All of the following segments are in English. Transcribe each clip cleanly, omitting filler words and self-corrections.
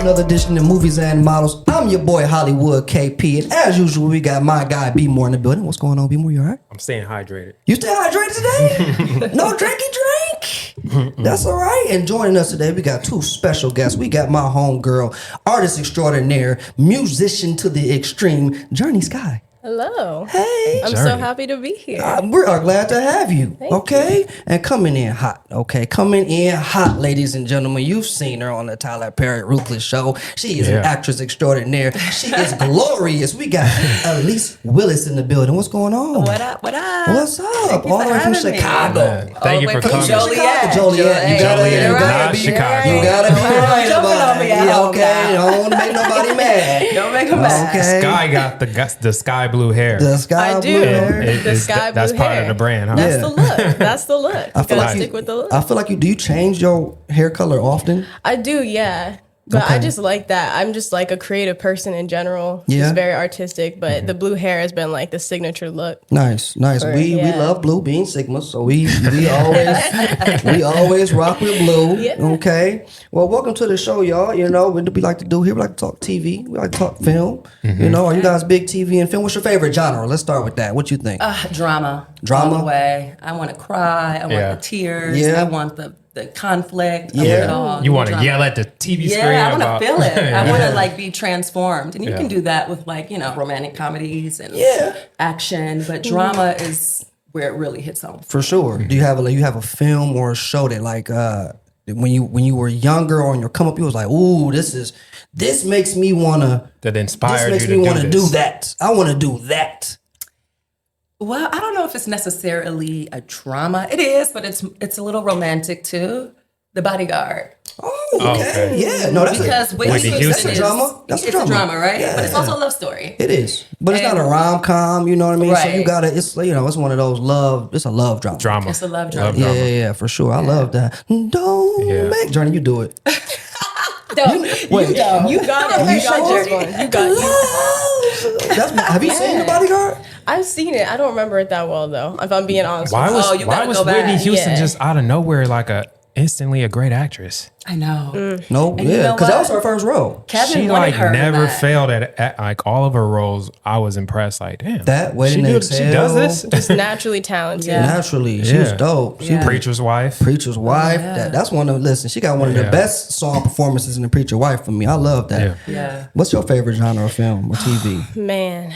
another edition of Movies and Models. I'm your boy Hollywood KP, and as usual, we got my guy B More in the building. What's going on, B More? You all right? I'm staying hydrated. You stay hydrated today? No drinky drink? That's all right. And joining us today, we got two special guests. We got my homegirl, artist extraordinaire, musician to the extreme, Journey Skye. Hello. Hey. I'm so happy to be here. We are glad to have you. Thank okay? And coming in hot. Okay? Coming in hot, ladies and gentlemen. You've seen her on the Tyler Perry Ruthless show. She is an actress extraordinaire. She is glorious. We got Alise Willis in the building. What's going on? What up? What up? What's up? All the way from Chicago. Thank you for coming. Joliet. Joliet. You gotta be Chicago. You gotta be right Jumping about on me it. at Yeah, home okay. now. Don't want to make nobody mad. Don't make them mad. Okay. Sky got the sky blue hair. The sky I blue do. hair. The sky blue That's part hair. of the brand, huh? That's Yeah. the look. That's the look. You feel gotta like stick with the look. I feel like do you change your hair color often? I do, yeah. But Okay. I just like that. I'm just like a creative person in general. Yeah. Just very artistic. But the blue hair has been like the signature look. Nice. We yeah. love blue, being Sigma, so we always rock with blue. Yeah. Okay. Well, welcome to the show, y'all. You know what we like to do here? We like to talk TV. We like to talk film. You know, are you guys big TV and film? What's your favorite genre? Let's start with that. What you think? Drama. Drama? All the way. I want to cry. I want Yeah. the tears. Yeah. I want the conflict. Yeah. I want it all. You want to Drama. yell at the TV screen? Yeah, I want about- to feel it. I want Yeah. to like be transformed. And you Yeah. can do that with like, romantic comedies and Yeah. action. But drama is where it really hits home. For sure. Do you have a film or a show that like when you were younger or on your come up, you was like, ooh, this makes me wanna That inspired this makes you me to wanna do do this. that. I wanna do that. Well, I don't know if it's necessarily a drama. It is, but it's a little romantic too. The Bodyguard. Oh, okay. Okay. Yeah. No, that's Because Whitney Houston. That's a drama. That's It's a drama, right? Yeah. But it's also a love story. It is, but it's not a And- rom com. You know what I mean? So you Right. gotta. It's it's one of those love. It's a love drama. Drama. It's a love drama. Yeah, for sure. I love that. Don't Yeah. make Journey. You do it. Wait, You got it. You got this one. You got it. Have you seen The Bodyguard? I've seen it. I don't remember it that well though. If I'm being honest. Why with was Oh, you why gotta was go back. Whitney Houston Yeah. just out of nowhere like instantly a great actress? I know. No, And you yeah, know because that what? was her first role. Kevin She wanted like her never back. failed at like all of her roles. I was impressed. Like, damn, That Waiting to she Exhale. does this. Just naturally talented. Yeah. Naturally, she was Yeah. dope. She Yeah. Preacher's wife. Preacher's Wife. yeah. That's one of listen. She got one of the Yeah. best song performances in The Preacher Wife for me. I love that. Yeah. Yeah. What's your favorite genre of film or TV? Man,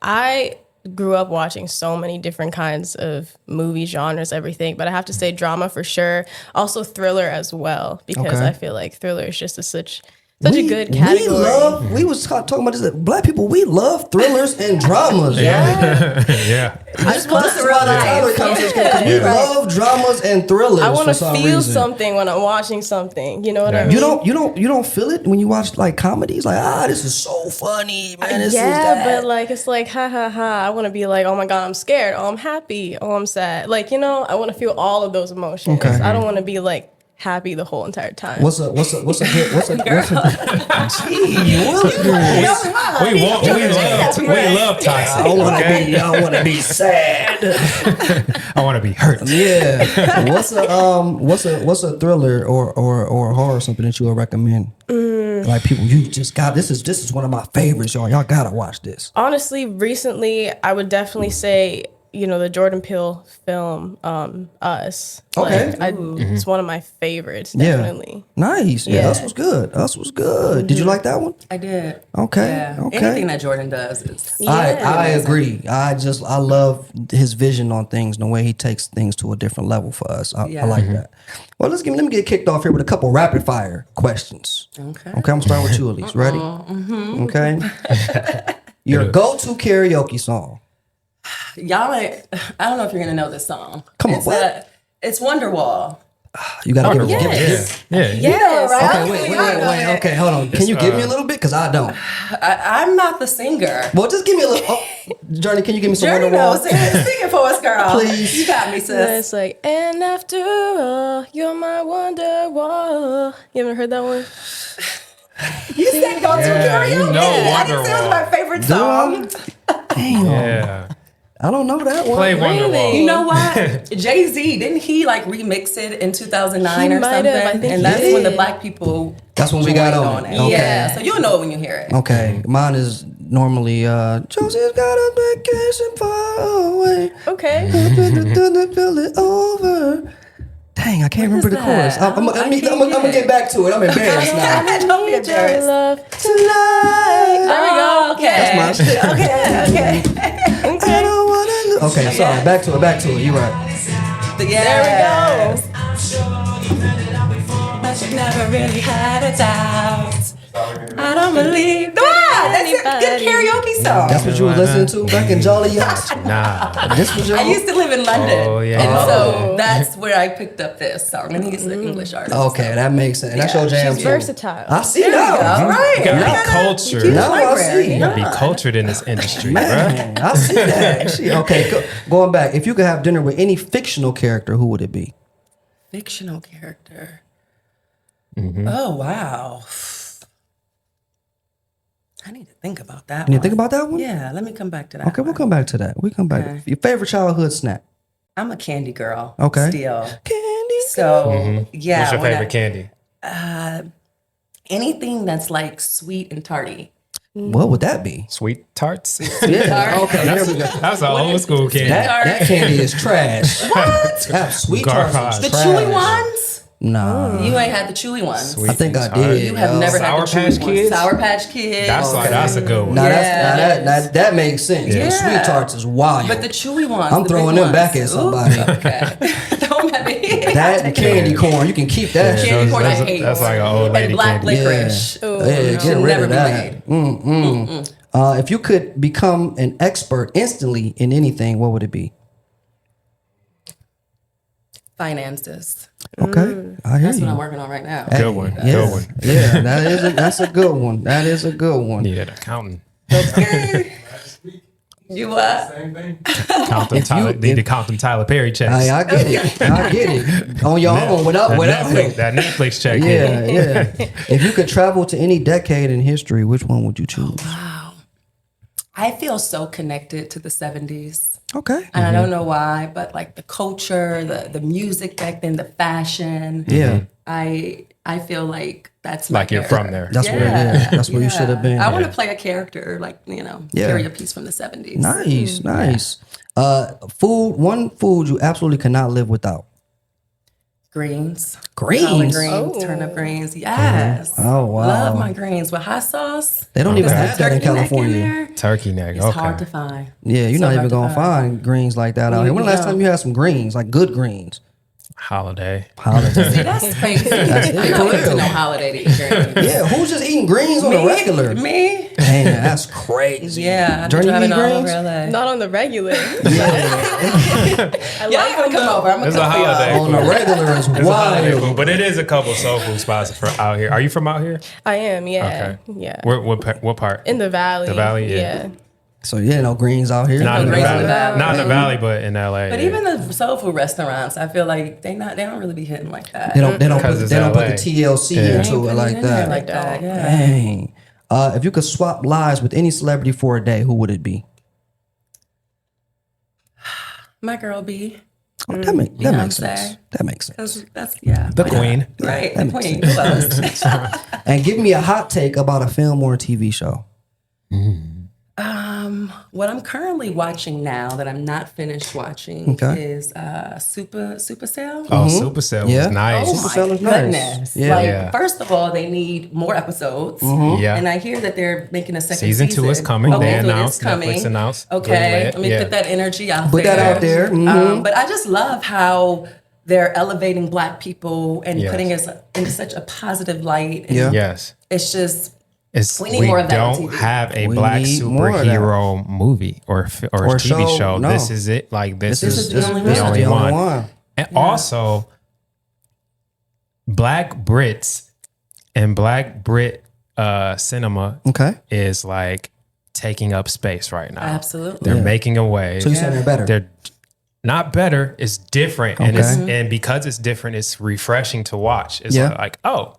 I grew up watching so many different kinds of movie genres, everything. But I have to say drama for sure. Also thriller as well, because Okay. I feel like thriller is just such a good category. We was talking about this. That Black people, we love thrillers and dramas. Yeah. yeah. I just This want is why the Tyler conversation because we love dramas and thrillers. I want for to some feel reason. something when I'm watching something. You know what I Yeah. mean? You don't feel it when you watch like comedies. Like this is so funny, man. This is Yeah, that. but like it's like ha ha ha. I want to be like, oh my god, I'm scared. Oh, I'm happy. Oh, I'm sad. Like I want to feel all of those emotions. Okay. I don't want to be like happy the whole entire time. What's a good We love toxic. I want to be sad. I want to be hurt. Yeah. What's a thriller or a horror something that you would recommend? Like people, you just got this is one of my favorites, y'all. Y'all gotta watch this. Honestly, recently, I would definitely say, the Jordan Peele film, Us. Okay. It's one of my favorites, definitely. Yeah. Nice. Yeah, Yeah. Us was good. Us was good. Did you like that one? I did. Okay. Yeah. Okay. Anything that Jordan does is. I agree. I love his vision on things and the way he takes things to a different level for us. I like that. Well, let me get kicked off here with a couple rapid fire questions. Okay. I'm gonna start with you, Alise. Ready? Okay. Your go-to karaoke song. Y'all might. I don't know if you're gonna know this song. Come on, It's what? It's Wonderwall. You gotta give yes. it. Yeah. Yes. Okay, wait. Okay, hold on. Can you give me a little bit? Because I don't. I'm not the singer. Well, just give me a little. Oh, Journey, can you give me some Journey Wonderwall? knows. Sing it for us, girl. Please. You got me, sis. It's like, and after all, you're my wonder wall. You haven't heard that one? You said go to Yeah, karaoke. you know I didn't say it was Wonderwall. my favorite song. Damn. Yeah. I don't know that one. Play Wonderwall. You know what? Jay-Z, didn't he like remix it in 2009 He or might something? have, I think And he that's did. when the black people That's when we got joined on it. it. Okay. Yeah, so you'll know it when you hear it. Okay, mine is normally Josie's got a vacation far away. Okay. Feel it over. Dang, I can't remember the is chorus. that? I'm gonna get back to it. I'm embarrassed now. Don't be Your embarrassed. love. Tonight. There we go. Okay. That's my shit. Okay. I don't wanna lose. Okay, sorry. Back to it. You're right. Yes. There we go. But you never really had a doubt. I don't believe that. That's a good karaoke song. That's what you were listening to back in Jolly Yachts. Nah. This was your. I used to live in London. Oh, yeah. And Oh. so that's where I picked up this song. And he's an English artist. Okay, that makes sense. And that's your jam She's too. versatile. I see All now. right. You gotta I be gotta cultured. keep Now I library. see. You gotta be cultured in this industry, bro. Man, I see that. Okay, going back. If you could have dinner with any fictional character, who would it be? Fictional character. Mm-hmm. Oh, wow. I need to think about that. Can you one. think about that one? Yeah, let me come back to that. Okay, we'll one. come back to that. We come back. Okay. Your favorite childhood snack? I'm a candy girl. Okay. Still. Candy. So, yeah. What's your when favorite candy? anything that's like sweet and tarty. What would that be? Sweet tarts. Yeah. Okay. There we go. That's an old school candy. That candy is trash. What? That sweet Garbage. tarts The is trash. chewy ones? Nah. You ain't had the chewy ones. Sweet I think I and tart. did. You have yo. never Sour had the chewy Patch ones. Kids? Sour Patch Kids. That's a good one. Now Yeah. that makes sense. Yeah. The sweet tarts is wild. But the chewy ones. I'm the throwing big them back at ones. somebody. Ooh, okay. Don't let me. That candy corn, you can keep that shit. Candy corn I That's- hate. that's like an old lady And black candy. licorice. Ooh, Yeah, get Should rid never of be that. made. If you could become an expert instantly in anything, what would it be? Finances. Okay, I hear That's you. what I'm working on right now. Good one. Yeah, Good one. yeah, that's a good one. That is a good one. Yeah, the accounting. You what? Count them Tyler, need to count them Tyler Perry checks. I get it. I get it. On your own, without Netflix, that Netflix check. Yeah, yeah. If you could travel to any decade in history, which one would you choose? I feel so connected to the 70s. Okay. And I don't know why, but like the culture, the music back then, the fashion. Yeah. I feel like that's my Like you're character. from there. That's where that's where you should have been. I want to play a character, like, carry a piece from the 70s. Nice. One food you absolutely cannot live without. Greens. Greens? Collard greens, Oh. turnip greens. Yes. Oh, wow. Love my greens with hot sauce. They don't even Okay. have that in Turkey neck California. there. Turkey neck. It's Okay. hard to find. Yeah, you're So not hard even to gonna find greens like that out here. When the last time you had some greens, like good greens? Holiday. Holiday. See, that's crazy. it. I don't need to know holiday to eat greens. Yeah, who's just eating greens on a regular? Me? Damn, that's crazy. Yeah, I've Journey, been you driving eat all greens? over LA. Not on the regular. I Y'all like gotta them come though. over. I'm gonna It's a cook for y'all. holiday. On the regular is It's a holiday wild. food, but it is a couple soul food spots for out here. Are you from out here? I am, yeah. Okay. Yeah. What part? In the valley. The valley, yeah. So yeah, no greens out here. Not in the Greens in valley. the valley. Not in the valley, but in LA. But even the soul food restaurants, I feel like they don't really be hitting like that. They don't Because put, it's they don't put LA. the TLC Yeah. into it like that. Like that, yeah. Dang. If you could swap lives with any celebrity for a day, who would it be? My girl B. Oh, that makes Beyonce. sense. That makes sense. That's The queen. Right, the queen. Close. And give me a hot take about a film or a TV show. What I'm currently watching now that I'm not finished watching Okay. is Super Sale. Oh, Supercell Yeah. was nice. Oh Supercell my is nice. goodness! Yeah. Like, Yeah. first of all, they need more episodes. Yeah. And I hear that they're making a second Season 2 is coming. Okay, They so it's announced. coming. Netflix announced. Okay, Greenlit. let me Yeah. put that energy out Put there. that out there. Mhm. But I just love how they're elevating Black people and Yes. putting us into such a positive light. And Yeah. Yes. it's just We need more of that on don't TV. have a We black need more of that. superhero movie or Or TV show, show. no. This is it. Like this is the only this one. is the only one. And also, Black Brits and Black Brit cinema Okay. is like taking up space right now. absolutely. They're making a way. So you saying they're better? They're not better. It's different, and Okay. and because it's different, it's refreshing to watch. It's Yeah. like oh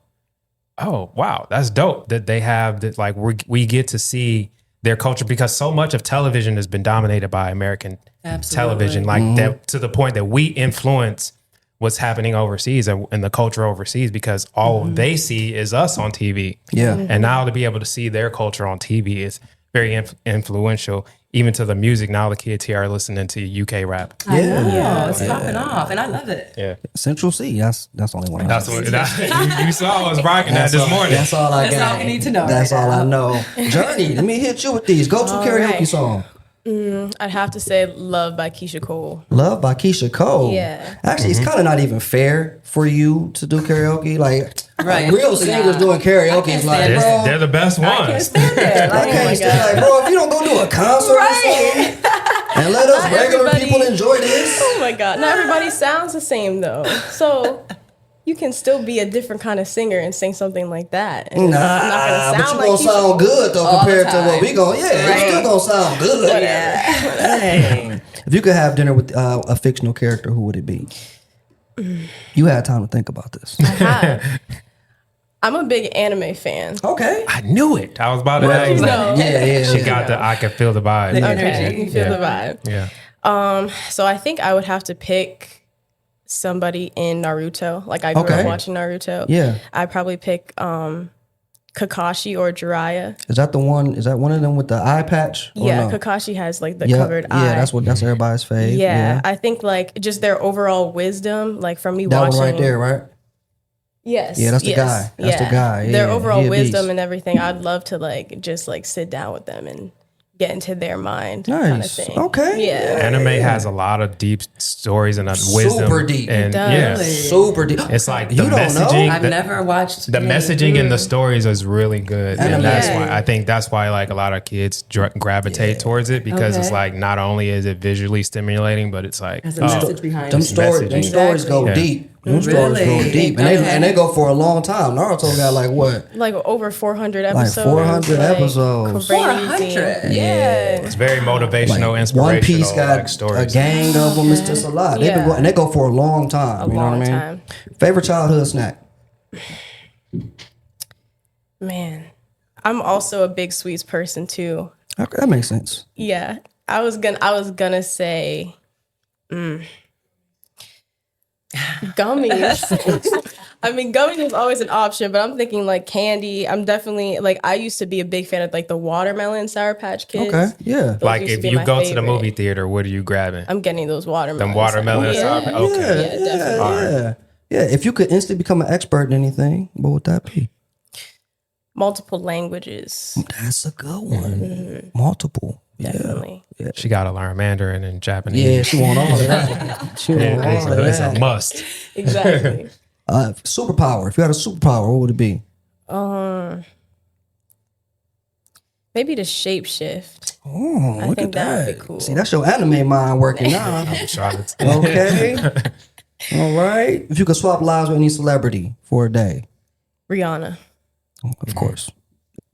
wow, that's dope that they have that. Like we get to see their culture, because so much of television has been dominated by American television, like that, to the point that we influence what's happening overseas and the culture overseas, because all they see is us on TV. Yeah. And now to be able to see their culture on TV is very influential, even to the music. Now the kids here are listening to UK rap. Yeah, it's popping off, and I love it. Yeah. Central C. That's the only one. That's what you saw us rocking that this morning. That's all I That's got. all we need to know. That's right all now. I know. Journey, let me hit you with these. Go to karaoke right. song. I'd have to say Love by Keisha Cole. Love by Keisha Cole. Yeah. Actually, it's kind of not even fair for you to do karaoke. Like, Right. real It's singers not. doing karaoke is like, stand bro, They're the best I can't ones. stand it. I Like, can't stand like, bro, if you don't go do a concert or something and let us regular everybody- people enjoy this. Oh my God. Not everybody sounds the same though. So you can still be a different kind of singer and sing something like that. And Nah, it's not gonna but sound you like gonna Keisha sound good though All compared the to what time. we going. Yeah, it's Right. still gonna sound good. Dang. If you could have dinner with a fictional character, who would it be? You had time to think about this. Hi. I'm a big anime fan. Okay. I knew it. I was about to ask. No. Yeah. She got the. I can feel the vibe. The Okay, energy. you feel the vibe. Yeah. So I think I would have to pick somebody in Naruto. Like I grew Okay. up watching Naruto. Yeah. I'd probably pick Kakashi or Jiraiya. Is that the one? Is that one of them with the eye patch? Or Yeah, no? Kakashi has like the Yeah, covered eye. yeah, that's everybody's fave. Yeah, I think like just their overall wisdom, like from me that watching. one right there, right? Yes. Yeah, that's the guy. That's the guy. Their Yeah, overall he a wisdom beast. and everything. I'd love to like just like sit down with them and get into their mind kind of Nice. thing. Okay. Yeah. Anime has a lot of deep stories and wisdom. Super deep. And It does. yeah, Really? Super deep. it's like the You don't know? messaging. I've the- never watched the any. messaging and the stories is really good, Anime. and that's Yeah. why I think that's why like a lot of kids gravitate towards it, because it's Okay. like not only is it visually stimulating, but it's like There's a message behind Them it. stories messaging. go Yeah. deep. Them stories go Really? deep, Okay. and they go for a long time. Naruto got like what? Like over 400 episodes. 400 episodes. Crazy. 400? Yeah. it's very motivational, inspirational. One Piece got like stories. a gang of them. It's just a lot. They Yeah. and they go for a long time. A you know what I long mean? time. Favorite childhood snack? Man. I'm also a big sweets person too. Okay, that makes sense. Yeah. I was gonna say gummies. I mean, gummies is always an option, but I'm thinking like candy. I'm definitely like I used to be a big fan of like the watermelon Sour Patch Kids. Okay, yeah. Those Like used to if be you my go to the favorite. movie theater, what are you grabbing? I'm getting those watermelons. Them watermelon. Yeah. Sour Patch- Okay. Yeah, definitely. Yeah. If you could instantly become an expert in anything, what would that be? Multiple languages. That's a good one. Multiple. Definitely. She got to learn Mandarin and Japanese. Yeah, she want all of that. She want It's all of it's a that. must. Exactly. Superpower. If you had a superpower, what would it be? Maybe the shapeshift. Oh, I look think at that would that. be cool. See, that's your anime mind working now. Charlotte. Okay. All right. If you could swap lives with any celebrity for a day, Rihanna. of course.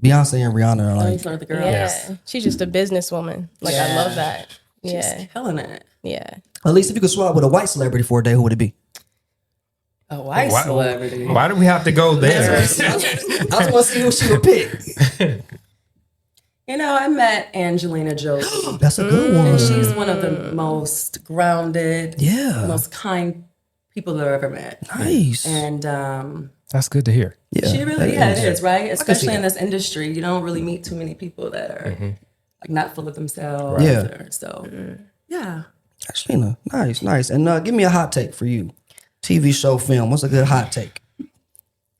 Beyonce and Rihanna are like, These are the girls. Yeah. She's just a businesswoman. Like I love that. She's Yeah. killing it. Yeah. at least if you could swap with a white celebrity for a day, who would it be? A white celebrity. Why do we have to go there? I just want to see who she would pick. You know, I met Angelina Jolie. That's a good one. And she's one of the most grounded, Yeah. most kind people that I've ever met. Nice. And That's good to hear. Yeah. she really, that it is, right? see Especially in that. this industry, you don't really meet too many people that are like not full of themselves. Yeah. So, yeah. Ashina, nice. And give me a hot take for you. TV show, film. What's a good hot take?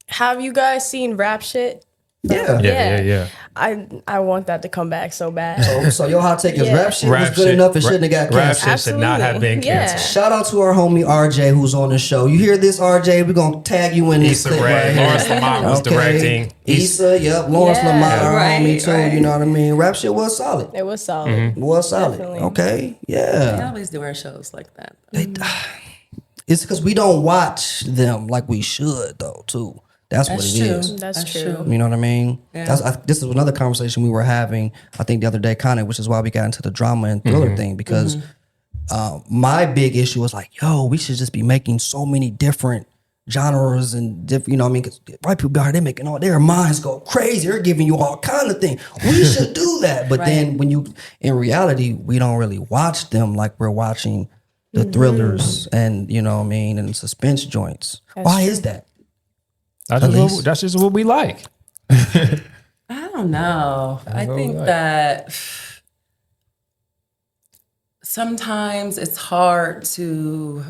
Have you guys seen Rap Shit? Yeah. Yeah. I want that to come back so bad. So your hot take is Yeah. rap shit was good enough. It shouldn't have got Rap canceled. shit should not have been Absolutely. Yeah. canceled. Shout out to our homie RJ who's on the show. You hear this, RJ? We're gonna tag you in this Issa clip Rae, right here. Lawrence Lamont was directing. Issa, yep, Lawrence Yeah. Lamont, our Right, homie too. right. You know what I mean? Rap shit was solid. It was solid. It was solid. Definitely. Okay, We yeah. always do our shows like that. It's because we don't watch them like we should, though. Too. That's what That's it is. true. That's true. You know what I mean? Yeah. This is another conversation we were having, I think, the other day, kind of, which is why we got into the drama and thriller thing, because my big issue was like, yo, we should just be making so many different genres and different, you know what I mean? 'Cause white people out here, they're making all their minds go crazy. They're giving you all kind of things. We should do that. But then when you, in reality, we don't really watch them like we're watching the thrillers and, you know what I mean, and suspense joints. Why is that? That's just what we like. I don't know. I think that sometimes it's hard to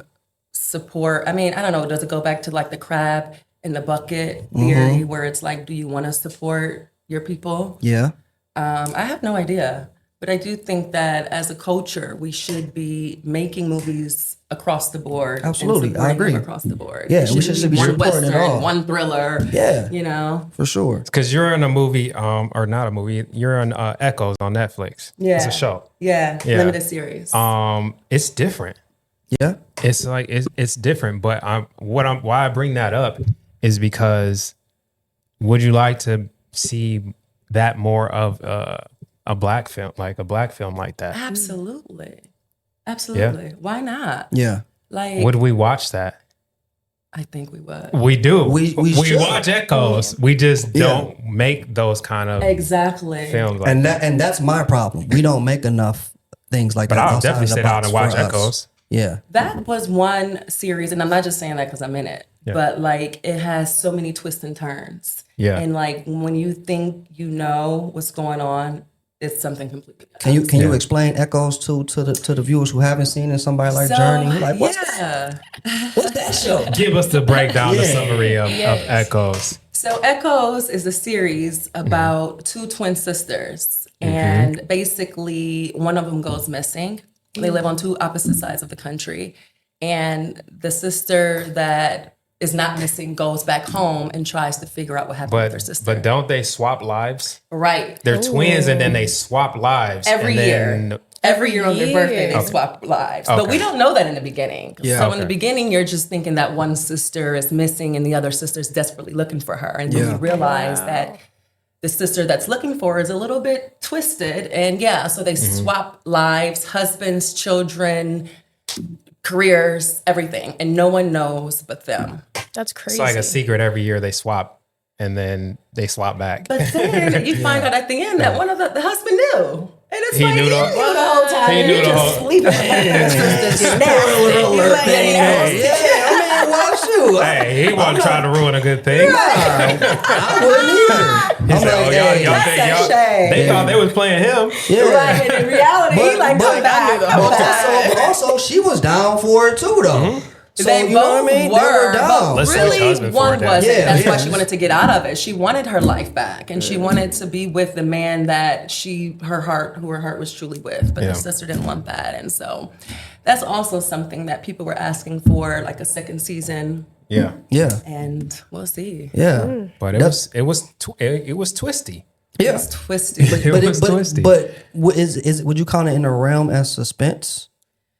support. I mean, I don't know. Does it go back to like the crab in the bucket theory where it's like, do you want to support your people? Yeah. I have no idea. But I do think that as a culture, we should be making movies across the board. Absolutely. And I agree. them across the board. Yeah, It we should be one supporting it Western, all. one thriller. Yeah. You know? For sure. Because you're in a movie, or not a movie, you're in Echoes on Netflix. Yeah. It's a show. Yeah. Yeah. Limited series. It's different. Yeah. It's like it's different. But why I bring that up is because would you like to see that more of a black film like that? Absolutely. Absolutely. Why not? Yeah. Like, Would we watch that? I think we would. We do. We should. watch Echoes. We just don't make those kind of Exactly. films. Like And that's my problem. We don't make enough things like but that. I'll outside definitely of the sit down box and watch for us. Echoes. Yeah. That was one series, and I'm not just saying that because I'm in it, but like it has so many twists and turns. Yeah. And like when you think you know what's going on, it's something completely else. Can you explain Echoes to the viewers who haven't seen it? Somebody like Journey, like what's that show? Give us the breakdown, the summary of Echoes. So Echoes is a series about two twin sisters, and basically one of them goes missing. They live on two opposite sides of the country, and the sister that is not missing goes back home and tries to figure out what happened with her sister. But don't they swap lives? Right. They're twins and then they swap lives. Every and year. then, Every year on their birthday, they Okay. swap lives. But we don't know that in the beginning. Yeah. So in the beginning, you're just thinking that one sister is missing and the other sister's desperately looking for her. And then you realize that the sister that's looking for her is a little bit twisted. And so they swap lives, husbands, children, careers, everything. And no one knows but them. That's crazy. It's like a secret every year they swap and then they swap back. But then you find out at the end that one of the husband knew. And it's He like, knew he the- knew the whole time. He and knew you're the just whole- sleeping. Spoiler alert thing. Yeah, I mean, well, shoot. Hey, he wasn't trying to ruin a good thing. I wouldn't either. He said, like, oh, hey, y'all that's think a y'all, shame. they thought they was playing him. Yeah. Right, and in reality, he like, come back, come back. But also, she was down for it too, though. So, They you know what I both mean? were, They were down. Let's switch really, husband for one a day. wasn't. Yeah, That's why yeah. she wanted to get out of it. She wanted her life back, and she wanted to be with the man that who her heart was truly with. But Yeah. her sister didn't want that, and so that's also something that people were asking for, like a second season. Yeah. Yeah, And we'll see. yeah. But it was twisty. Yeah. It's twisty. It was twisty. But would you count it in the realm as suspense,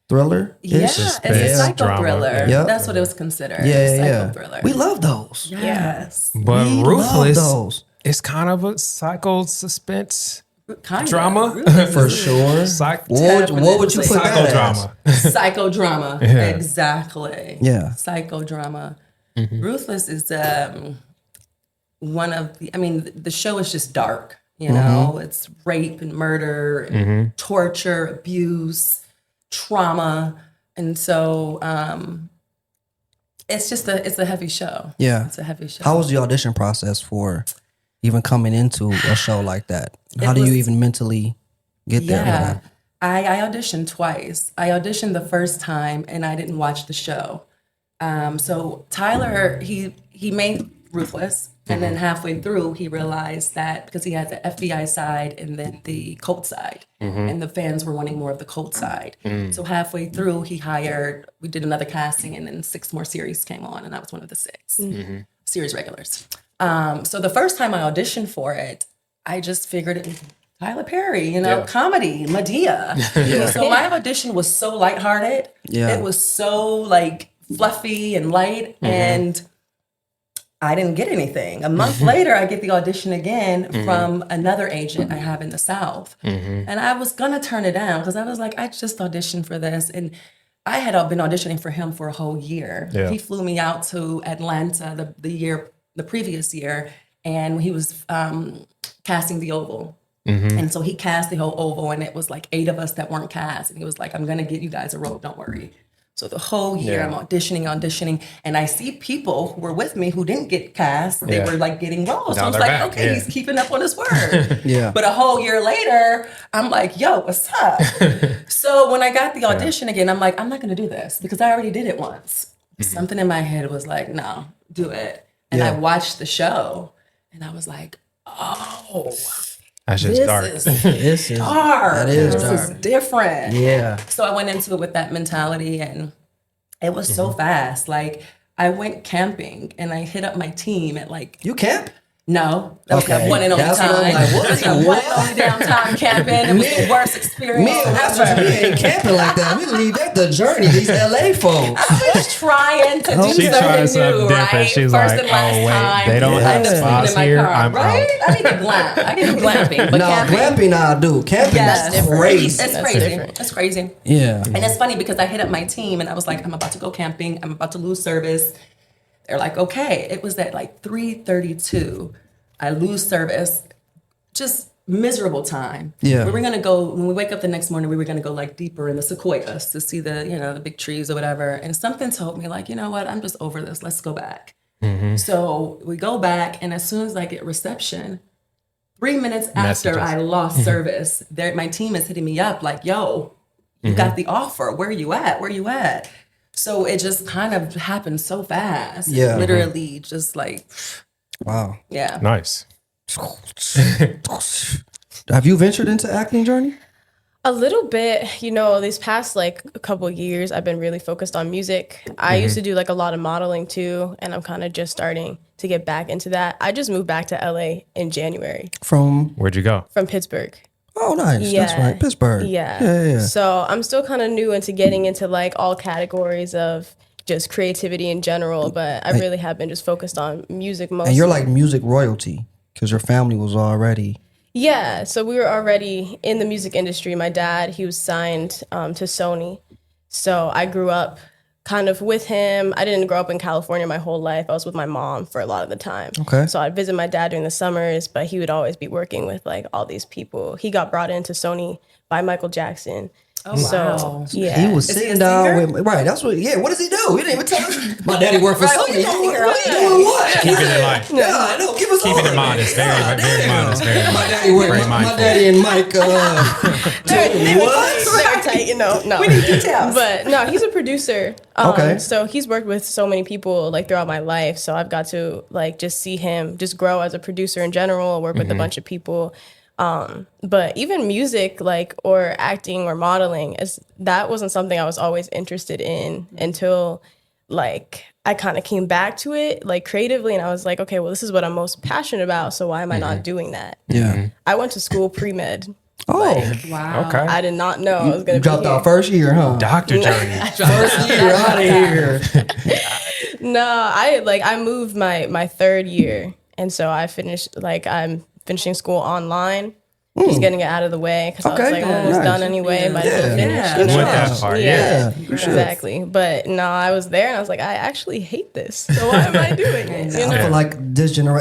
thriller? Yeah, it's a suspense, psycho drama. thriller. Yep. That's what it was considered. Yeah, psycho yeah. thriller. We love those. Yes. But We Ruthless love those. is kind of a psycho suspense Kind drama. For sure. What would you put that as? Psychodrama. Psychodrama. Yeah. Exactly. Yeah. Psychodrama. Ruthless is one of the show is just dark, you know, it's rape and murder, and torture, abuse, trauma. And so it's a heavy show. Yeah. It's a heavy show. How was the audition process for even coming into a show like that? How do you was- even mentally get there? with Yeah. that? I auditioned twice. I auditioned the first time and I didn't watch the show. So Tyler, he made Ruthless, and then halfway through he realized that because he had the FBI side and then the cult side, and the fans were wanting more of the cult side. So halfway through we did another casting, and then 6 more series came on, and I was one of the 6 series regulars. So the first time I auditioned for it, I just figured it was Tyler Perry, comedy, Medea. So my audition was so lighthearted. Yeah. It was so like fluffy and light, and I didn't get anything. A month later, I get the audition again from another agent I have in the South. And I was gonna turn it down because I was like, I just auditioned for this. And I had been auditioning for him for a whole year. Yeah. He flew me out to Atlanta the previous year, and he was casting the Oval. And so he cast the whole Oval, and it was like 8 of us that weren't cast. And he was like, I'm going to get you guys a role, don't worry. So the whole year I'm auditioning, and I see people who were with me who didn't get cast. They were like getting roles. So I was like, back. okay, he's keeping up on his word. Yeah. But a whole year later, I'm like, yo, what's up? So when I got the audition again, I'm like, I'm not going to do this because I already did it once. Something in my head was like, no, do it. And I watched the show, and I was like, oh, That's just dark. This is dark. That is this dark. is different. Yeah. So I went into it with that mentality, and it was so fast. Like, I went camping, and I hit up my team at like, You camp? no, that was Okay. that one and only That's time. what I'm like, what? That was that one and only damn time camping. It was the worst experience Me and Ruthless, we ain't camping like that. We leave that the journey. These LA folks. I was trying to do She tried something something new, different. right? She's First like, and last oh, wait, time. they don't I have ended up spots sleeping in here. my car, I'm right? out. I need to glamp. I need to glamping, but No, camping. glamping I do. Camping Yes. is crazy. It's That's crazy. different. It's crazy. Yeah. And it's funny because I hit up my team and I was like, I'm about to go camping. I'm about to lose service. They're like, okay. It was at like 3:32. I lose service. Just miserable time. Yeah. We were gonna go when we wake up the next morning. We were gonna go like deeper in the sequoias to see the the big trees or whatever. And something told me like, you know what? I'm just over this. Let's go back. So we go back, and as soon as I get reception, 3 minutes after Messages. I lost service, my team is hitting me up like, yo, you got the offer. Where you at? Where you at? So it just kind of happened so fast. Yeah. Literally just like, Wow. yeah. Nice. Have you ventured into acting journey? A little bit, these past like a couple of years, I've been really focused on music. I used to do like a lot of modeling too, and I'm kind of just starting to get back into that. I just moved back to LA in January From Where'd you go? from Pittsburgh. Oh, nice. That's Yeah. right. Pittsburgh. Yeah. So I'm still kind of new into getting into like all categories of just creativity in general, but I really have been just focused on music mostly. And you're like music royalty because your family was already. Yeah, so we were already in the music industry. My dad, he was signed to Sony. So I grew up kind of with him. I didn't grow up in California my whole life. I was with my mom for a lot of the time. Okay. So I'd visit my dad during the summers, but he would always be working with like all these people. He got brought into Sony by Michael Jackson. Oh, So, wow. yeah. He was Is he sitting a down singer? with right. That's what. Yeah. What does he do? He didn't even tell us. My daddy worked for Right, what Sony. you doing here? What you doing? What? Keep it in line. Yeah, no, give us Keep it all in mind. It's very, God very damn. modest. Very My modest. daddy worked. Very My mindful. daddy and Mike. What? They were tight, no. We need details. But no, he's a producer. Okay. So he's worked with so many people like throughout my life. So I've got to like just see him just grow as a producer in general, work with a bunch of people. But even music, like, or acting or modeling, that wasn't something I was always interested in until like I kind of came back to it like creatively, and I was like, okay, well, this is what I'm most passionate about. So why am I not doing that? Yeah. I went to school pre-med. Oh, Wow. Okay. I did not know I was going you to be dropped here. out first year, huh? Doctor journey. First year out of here. No, I moved my third year, and so I finished I'm finishing school online, just getting it out of the way because I Okay. was like almost Nice. done anyway. Might as well finish. Yeah. Good With job. that part, Yeah, you should. exactly. But no, I was there, and I was like, I actually hate this. So why am I doing it? You I know? feel like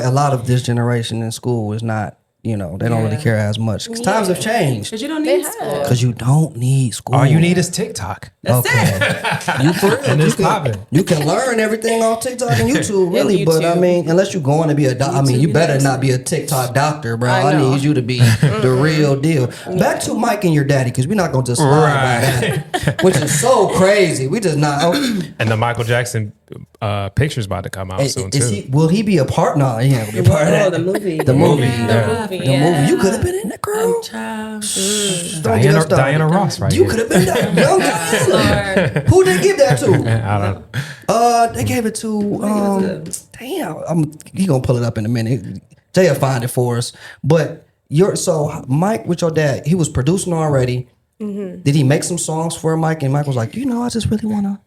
a lot of this generation in school is not. They don't really care as much because times have changed. Because you don't They need have. school. Because you don't need school. All you need is TikTok. That's it. You for real. And it's you popping. You can learn everything on TikTok and YouTube, really. But I YouTube. mean, unless you're going to be a doctor, I mean, you better not be a TikTok doctor, bro. I know. need you to be the real deal. Back to Mike and your daddy, because we're not going to just slide by that, which is so crazy. We just not. And the Michael Jackson picture's about to come out soon too. Will he be a part? No, he ain't gonna be a part of that. Oh, the movie. The movie. Yeah. Movie, The yeah. movie. You could have been in that, girl. Child. Don't get us started. Diana Ross, right? You here. could have been that. Young Diana. Who they give that to? I don't know. They gave it to damn. He gonna pull it up in a minute. Jay'll find it for us. But so Mike with your dad, he was producing already. Mm-hmm. Did he make some songs for Mike? And Mike was like, I just really wanna.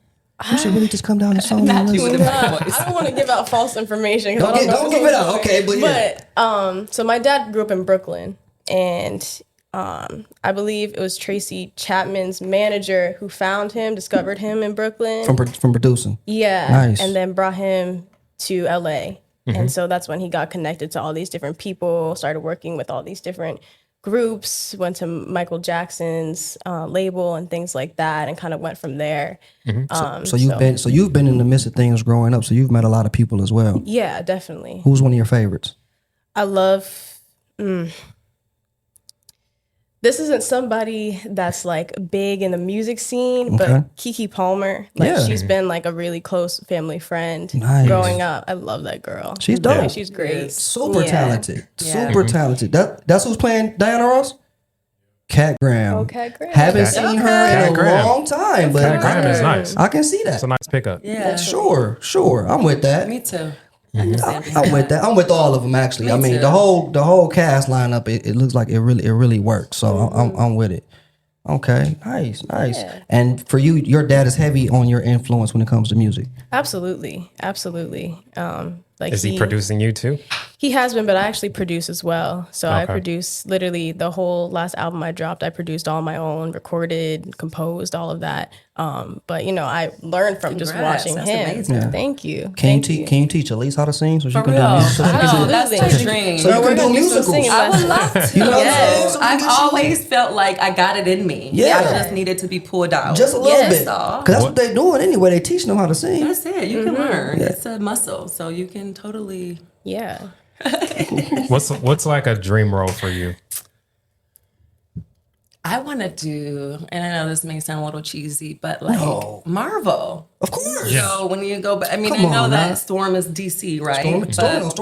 You should really just come down and song. Not you in the back voice. I don't want to give out false information. 'Cause Don't give it out, okay? But yeah. So my dad grew up in Brooklyn, and I believe it was Tracy Chapman's manager who found him, discovered him in Brooklyn. From producing. Yeah. Nice. And then brought him to LA. And so that's when he got connected to all these different people, started working with all these different groups, went to Michael Jackson's label and things like that, and kind of went from there. So you've been in the midst of things growing up. So you've met a lot of people as well. Yeah, definitely. Who's one of your favorites? I love. This isn't somebody that's like big in the music scene, but Keke Palmer, like she's been like a really close family friend growing up. I love that girl. She's dope. Yeah, she's great. Super talented. Super talented. That's who's playing Diana Ross? Cat Graham. Oh, Cat Graham. Haven't seen her in a long time, but Cat Graham is nice. I can see that. It's a nice pickup. Yeah. Sure. I'm with that. Me too. I'm with that. I'm with all of them actually. I mean, too. the whole cast lineup. It looks like it really works. So I'm with it. Okay, nice. Yeah. And for you, your dad is heavy on your influence when it comes to music. Absolutely. Like Is he producing you too? He has been, but I actually produce as well. So I Okay. produce literally the whole last album I dropped. I produced all my own, recorded, composed, all of that. But I learned from just Congrats, watching that's him. amazing. Thank you. Can you teach Alise how to sing so she For can real. do music? So she can do That's my dream. So you We're can gonna do do some musicals. singing I would love to. You know what I'm saying? Yes. So we I've get you- always felt like I got it in me. Yeah. I just needed to be pulled out. Just a little Yes, bit. all. Because that's what they're doing anyway. They teaching them how to sing. That's it. You can learn. It's a muscle, so you can totally. Yeah. What's like a dream role for you? I want to do, and I know this may sound a little cheesy, but like No. Marvel. Of course. So when you go back, I mean, Come I know on, that now. Storm is DC, right? Storm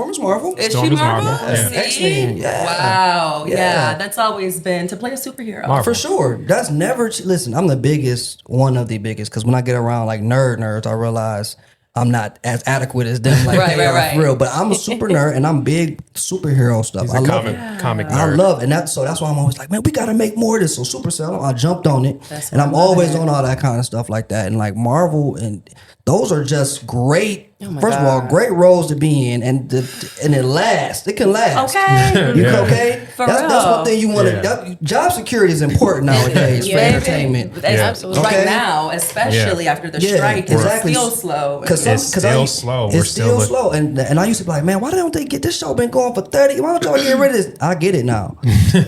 is Marvel. Is Storm she is Marvel? Marvel, yeah. See? X-Men, yeah. Wow. Yeah. Yeah. That's always been to play a superhero. Marvel. For sure. That's never, listen, I'm the biggest, one of the biggest, because when I get around like nerds, I realize I'm not as adequate as them like Right, they are right. for real. But I'm a super nerd and I'm big superhero stuff. He's I a love comic it. I nerd. love it. And that's why I'm always like, man, we gotta make more of this. So Supercell, I jumped on it. That's And I'm why I love always it. on all that kind of stuff like that. And like Marvel, and those are just great. Oh my First of all, God. great roles to be in, and it lasts. It can last. Okay. You Yeah. okay? For That's real. one thing you want to. Yeah. Job security is important nowadays for Yeah. entertainment. Absolutely. Right Okay. now, especially after the Yeah, strike, exactly. it's still slow. Because It's still slow. We're It's still still slow, and I used to be like, man, why don't they get this show been going for 30? Why don't y'all get rid of this? I get it now.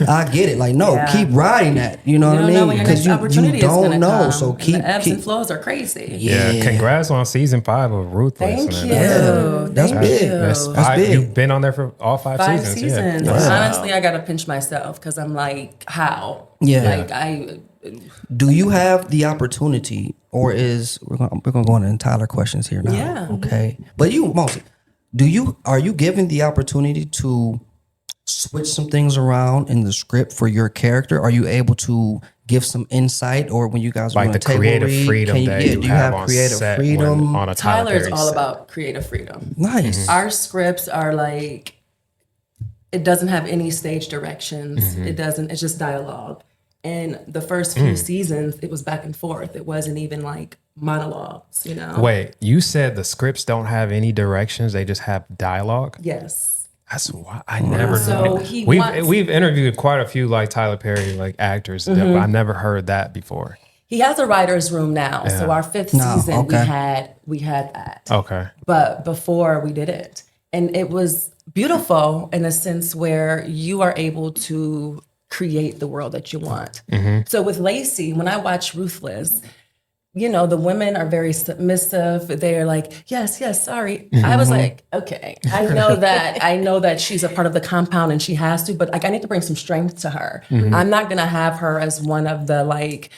I get it. Like, no, Yeah. keep riding that. You know You what don't I know mean? when your next opportunity is going to know. come. So And keep the ebbs and flows are crazy. Yeah. Congrats on season 5 of Ruthless. Thank man. you. Yeah, that's Thank big. you. That's That's five. big. You've been on there for all 5 5 seasons. seasons. Yeah. Honestly, I gotta pinch myself because I'm like, how? Yeah. Like Do you have the opportunity, or is we're gonna go into Tyler questions here now? Yeah. Okay. But you mostly, are you given the opportunity to switch some things around in the script for your character? Are you able to give some insight, or when you guys Like are the table creative read, freedom that do you you have have on creative set freedom? on a Tyler Tyler's Perry all set. about creative freedom. Nice. Our scripts are like, it doesn't have any stage directions. It doesn't. It's just dialogue. And the first few seasons, it was back and forth. It wasn't even like monologues. You know. Wait, you said the scripts don't have any directions; they just have dialogue. Yes. That's why I never. So knew. he wants- We've interviewed quite a few like Tyler Perry like actors, but I never heard that before. He has a writer's room now. So our 5th season, okay. we had that. Okay. But before we did it, and it was beautiful in a sense where you are able to create the world that you want. So with Lacey, when I watch Ruthless, you know, the women are very submissive. They're like, yes, sorry. I was like, okay, I know that she's a part of the compound and she has to, but like I need to bring some strength to her. I'm not gonna have her as one of the like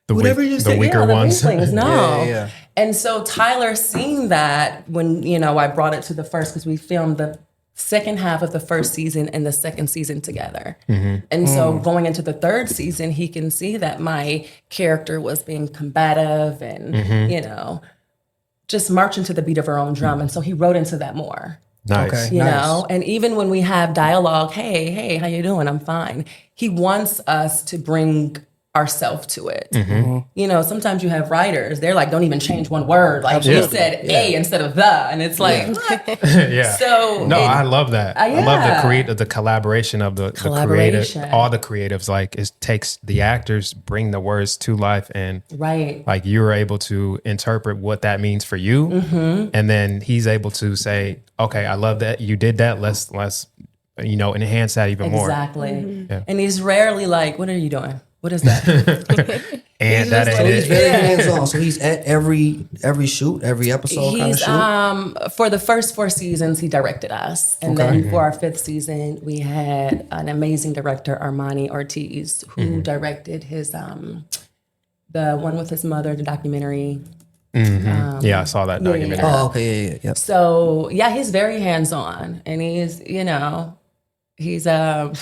The weaker the ones. weaklings. No. Yeah. And so Tyler seeing that when, you know, I brought it to the first, because we filmed the second half of the first season and the second season together. And so going into the third season, he can see that my character was being combative and, you know, just marching to the beat of her own drum. And so he wrote into that more. Nice. Okay. You Nice. know, and even when we have dialogue, hey, how you doing? I'm fine. He wants us to bring ourselves to it. You know, sometimes you have writers, they're like, don't even change one word. Like you said A instead of the. And it's like, Yeah. So no, I love that. I love the collaboration of the creative, all the creatives. Like it takes the actors bring the words to life, and like you're able to interpret what that means for you, and then he's able to say, okay, I love that you did that. Let's you know, enhance that even more. Exactly. And he's rarely like, what are you doing? What is that? And that ain't he's very hands-on. So he's at every shoot, every episode kind of shoot? For the first 4 seasons, he directed us. And then for our 5th season, we had an amazing director, Armani Ortiz, who directed his, the one with his mother, the documentary. I saw that documentary. Oh, okay, yeah. So, yeah, he's very hands-on. And he's, you know, he's Tyler.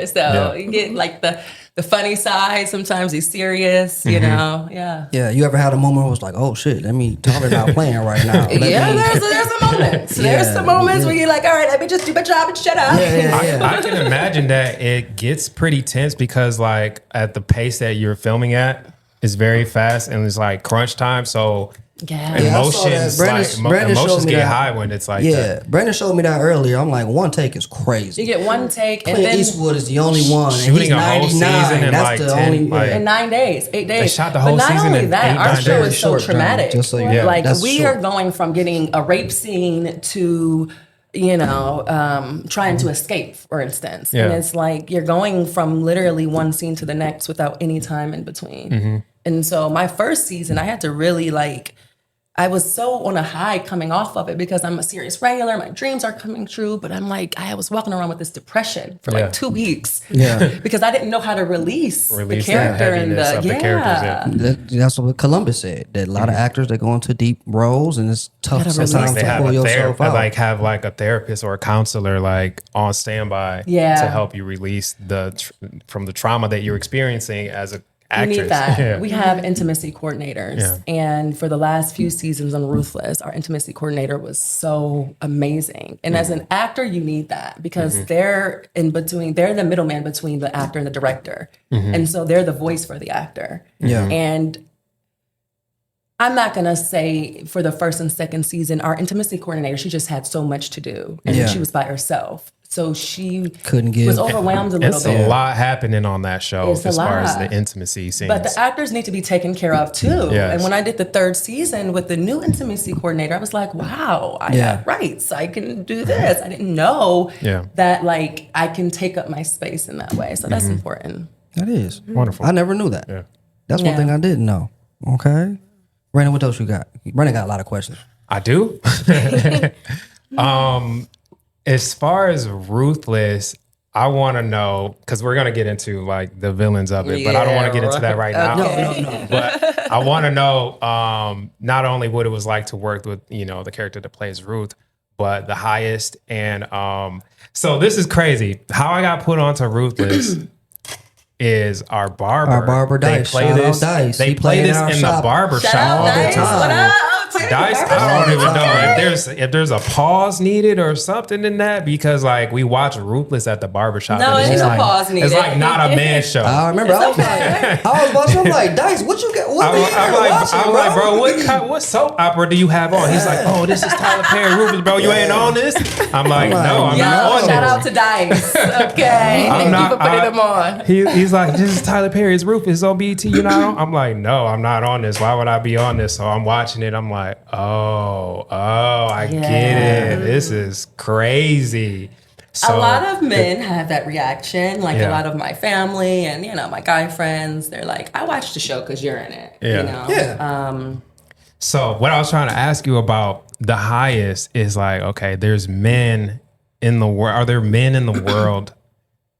So you get like the funny side. Sometimes he's serious, you know? Yeah. Yeah. You ever had a moment where it was like, oh shit, Tyler not playing right now. There's some moments. There's some moments where you're like, all right, let me just do my job and shut up. I can imagine that it gets pretty tense because like at the pace that you're filming at is very fast and it's like crunch time. So emotions get high when it's like that. Brandon showed me that earlier. I'm like, one take is crazy. You get one take, Clint and then Eastwood is the only one. Shooting a whole season in That's like the 10, only like, in 9 days, 8 days. They shot the whole but not season only in that, 8, our 9 show days. is so traumatic. Just so you know. Like That's we short. are going from getting a rape scene to, you know, trying to escape, for instance. And it's like you're going from literally one scene to the next without any time in between. And so my first season, I had to really like, I was so on a high coming off of it because I'm a serious regular. My dreams are coming true. But I'm like, I was walking around with this depression for like 2 weeks. Because I didn't know how to release the character and the characters. That's what Columbus said. That a lot of actors, they go into deep roles and it's tough sometimes to pull yourself out. Like have like a therapist or a counselor like on standby to help you release from the trauma that you're experiencing as a actress. You need that. We have intimacy coordinators. And for the last few seasons on Ruthless, our intimacy coordinator was so amazing. And as an actor, you need that because they're the middleman between the actor and the director. And so they're the voice for the actor. And I'm not going to say for the first and second season, our intimacy coordinator, she just had so much to do. And she was by herself. So she was overwhelmed a little bit. It's a lot happening on that show as far as the intimacy scenes. But the actors need to be taken care of too. And when I did the 3rd season with the new intimacy coordinator, I was like, wow, I got rights. I can do this. I didn't know that like I can take up my space in that way. So that's important. That is. Wonderful. I never knew that. That's one thing I didn't know. Okay. Brandon, what else you got? Brandon got a lot of questions. I do. As far as Ruthless, I want to know, because we're going to get into like the villains of it, but I don't want to get into that right now. No. But I want to know not only what it was like to work with, you know, the character that plays Ruth, but the highest. And so this is crazy. How I got put onto Ruthless is our barber. Our barber Dice. They play this. Dice. They play this in the barber shop all the time. What up? Dice, I don't even know if there's a pause needed or something in that because like we watch Ruthless at the barbershop. No, and it's it's no like, pause needed. It's like not a man show. I remember. I was watching. I'm like, Dice, what you got? I'm like, bro, what soap opera do you have on? He's like, oh, this is Tyler Perry Ruthless, bro. You ain't on this? I'm like, no, I'm not on this. Shout out to Dice. Okay, thank you for putting them on. He's like, this is Tyler Perry's Ruthless on BET. You not on? I'm like, no, I'm not on this. Why would I be on this? So I'm watching it. I'm like, oh, I get it. This is crazy. So, a lot of men have that reaction. Like a lot of my family and, you know, my guy friends, they're like, I watched the show because you're in it. You know? So what I was trying to ask you about the highest is like, okay, there's men in the world. Are there men in the world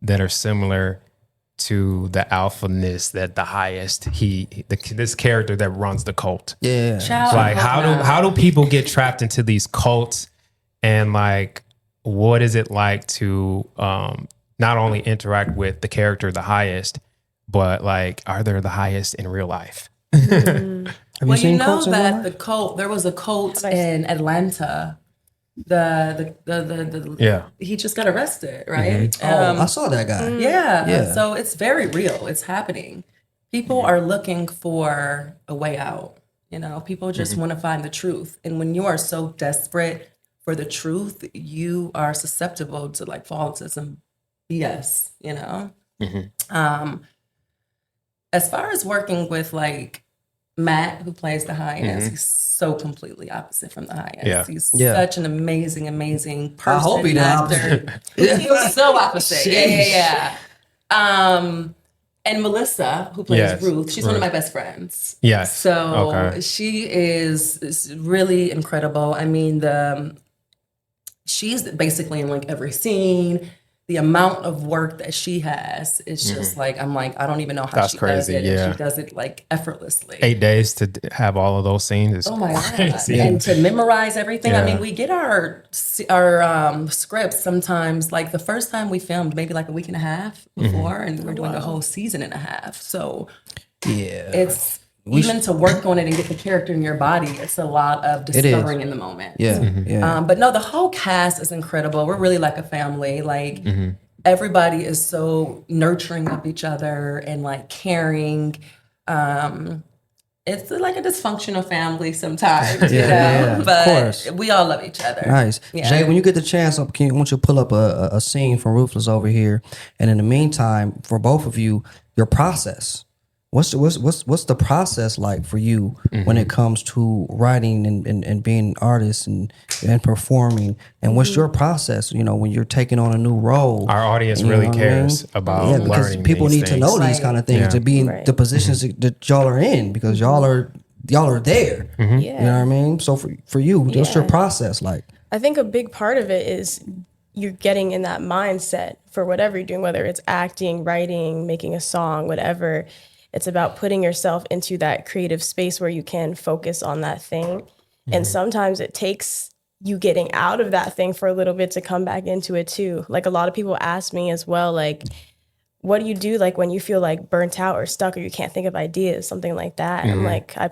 that are similar to the alphaness that the highest this character that runs the cult? Like how do people get trapped into these cults, and like what is it like to not only interact with the character the highest, but like are there the highest in real life? Have you seen cults in real life? There was a cult in Atlanta he just got arrested, right? I saw that guy. Yeah. So it's very real. It's happening. People are looking for a way out. People just want to find the truth. And when you are so desperate for the truth, you are susceptible to like fall into some BS, As far as working with like Matt, who plays the highness, he's so completely opposite from the highness. Yeah. He's such an amazing person. I hope he the actor. He was so opposite. Yeah. And Melissa, who plays Ruth, she's one of my best friends. Yes. So she is really incredible. I mean, she's basically in like every scene. The amount of work that she has is just like, I'm like, I don't even know how she does it. Yeah. And she does it like effortlessly. 8 days to have all of those scenes is crazy. God. And to memorize everything. I mean, we get our scripts sometimes, like the first time we filmed, maybe like a week and a half before, and we're doing a whole season and a half. So it's even to work on it and get the character in your body, it's a lot of discovering in the moment. But no, the whole cast is incredible. We're really like a family. Like everybody is so nurturing of each other and like caring. It's like a dysfunctional family sometimes, but of course. We all love each other. Nice. Jay, when you get the chance, I want you to pull up a scene from Ruthless over here. And in the meantime, for both of you, your process. What's the process like for you when it comes to writing and being an artist and performing? And what's your process, when you're taking on a new role? Our audience really cares about because learning people these need things. to know these kind of things to be in the positions that y'all are in, because y'all are there. You know what I mean? So for you, what's your process like? I think a big part of it is you're getting in that mindset for whatever you're doing, whether it's acting, writing, making a song, whatever. It's about putting yourself into that creative space where you can focus on that thing. And sometimes it takes you getting out of that thing for a little bit to come back into it too. Like a lot of people ask me as well, like, what do you do like when you feel like burnt out or stuck or you can't think of ideas, something like that? And I'm like, I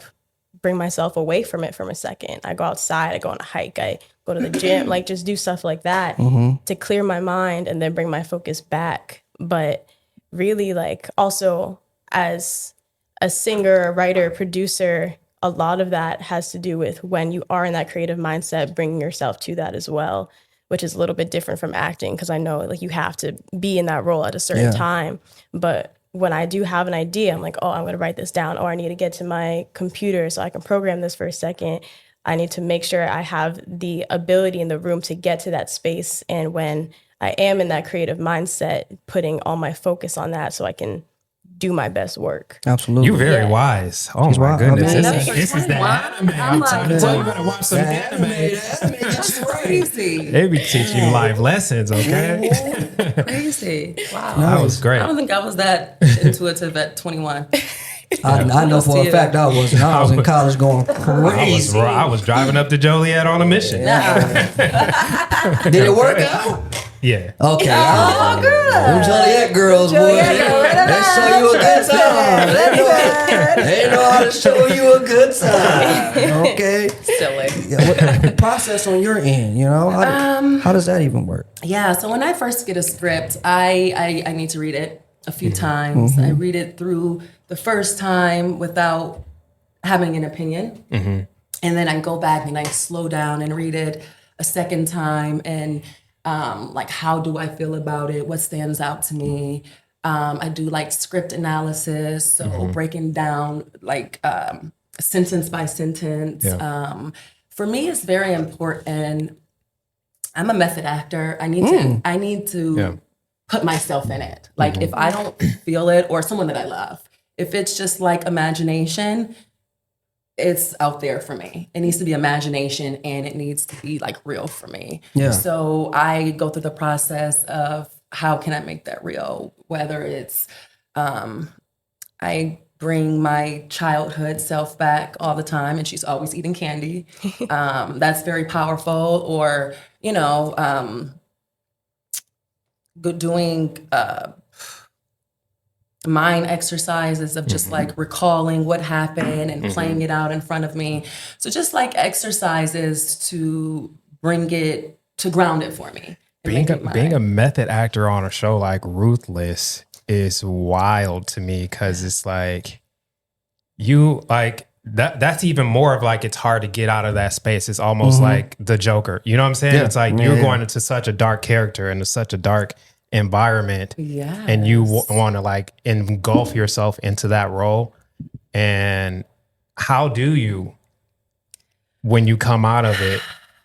bring myself away from it for a second. I go outside, I go on a hike, I go to the gym, like just do stuff like that to clear my mind and then bring my focus back. But really like also, as a singer, a writer, producer, a lot of that has to do with when you are in that creative mindset, bringing yourself to that as well, which is a little bit different from acting because I know like you have to be in that role at a certain time. But when I do have an idea, I'm like, oh, I'm going to write this down, or I need to get to my computer so I can program this for a second. I need to make sure I have the ability in the room to get to that space. And when I am in that creative mindset, putting all my focus on that so I can do my best work. Absolutely. You're very wise. Oh my goodness. This is the anime. I'm trying to tell you, better watch some anime. That's crazy. They be teaching you life lessons, okay? Crazy. Wow. That was great. I don't think I was that intuitive at 21. I know for a fact I was. I was in college going crazy. I was driving up to Joliet on a mission. Did it work out? Yeah. Okay. Oh, good. Them Joliet girls, boy. They show you a good time. They know how to show you a good time. Okay. Silly. The process on your end, how does that even work? Yeah. So when I first get a script, I need to read it a few times. I read it through the first time without having an opinion. And then I go back and I slow down and read it a second time and like, how do I feel about it? What stands out to me? I do like script analysis, so breaking down like sentence by sentence. For me, it's very important. I'm a method actor. I need to put myself in it. Like if I don't feel it, or someone that I love, if it's just like imagination, it's out there for me. It needs to be imagination and it needs to be like real for me. Yeah. So I go through the process of how can I make that real? Whether it's, I bring my childhood self back all the time and she's always eating candy. That's very powerful. Or, doing mind exercises of just like recalling what happened and playing it out in front of me. So just like exercises to bring it to ground it for me. Being a method actor on a show like Ruthless is wild to me, because it's like you like that's even more of like, it's hard to get out of that space. It's almost like the Joker. You know what I'm saying? It's like you're going into such a dark character and such a dark environment, and you want to like engulf yourself into that role. And how do you, when you come out of it,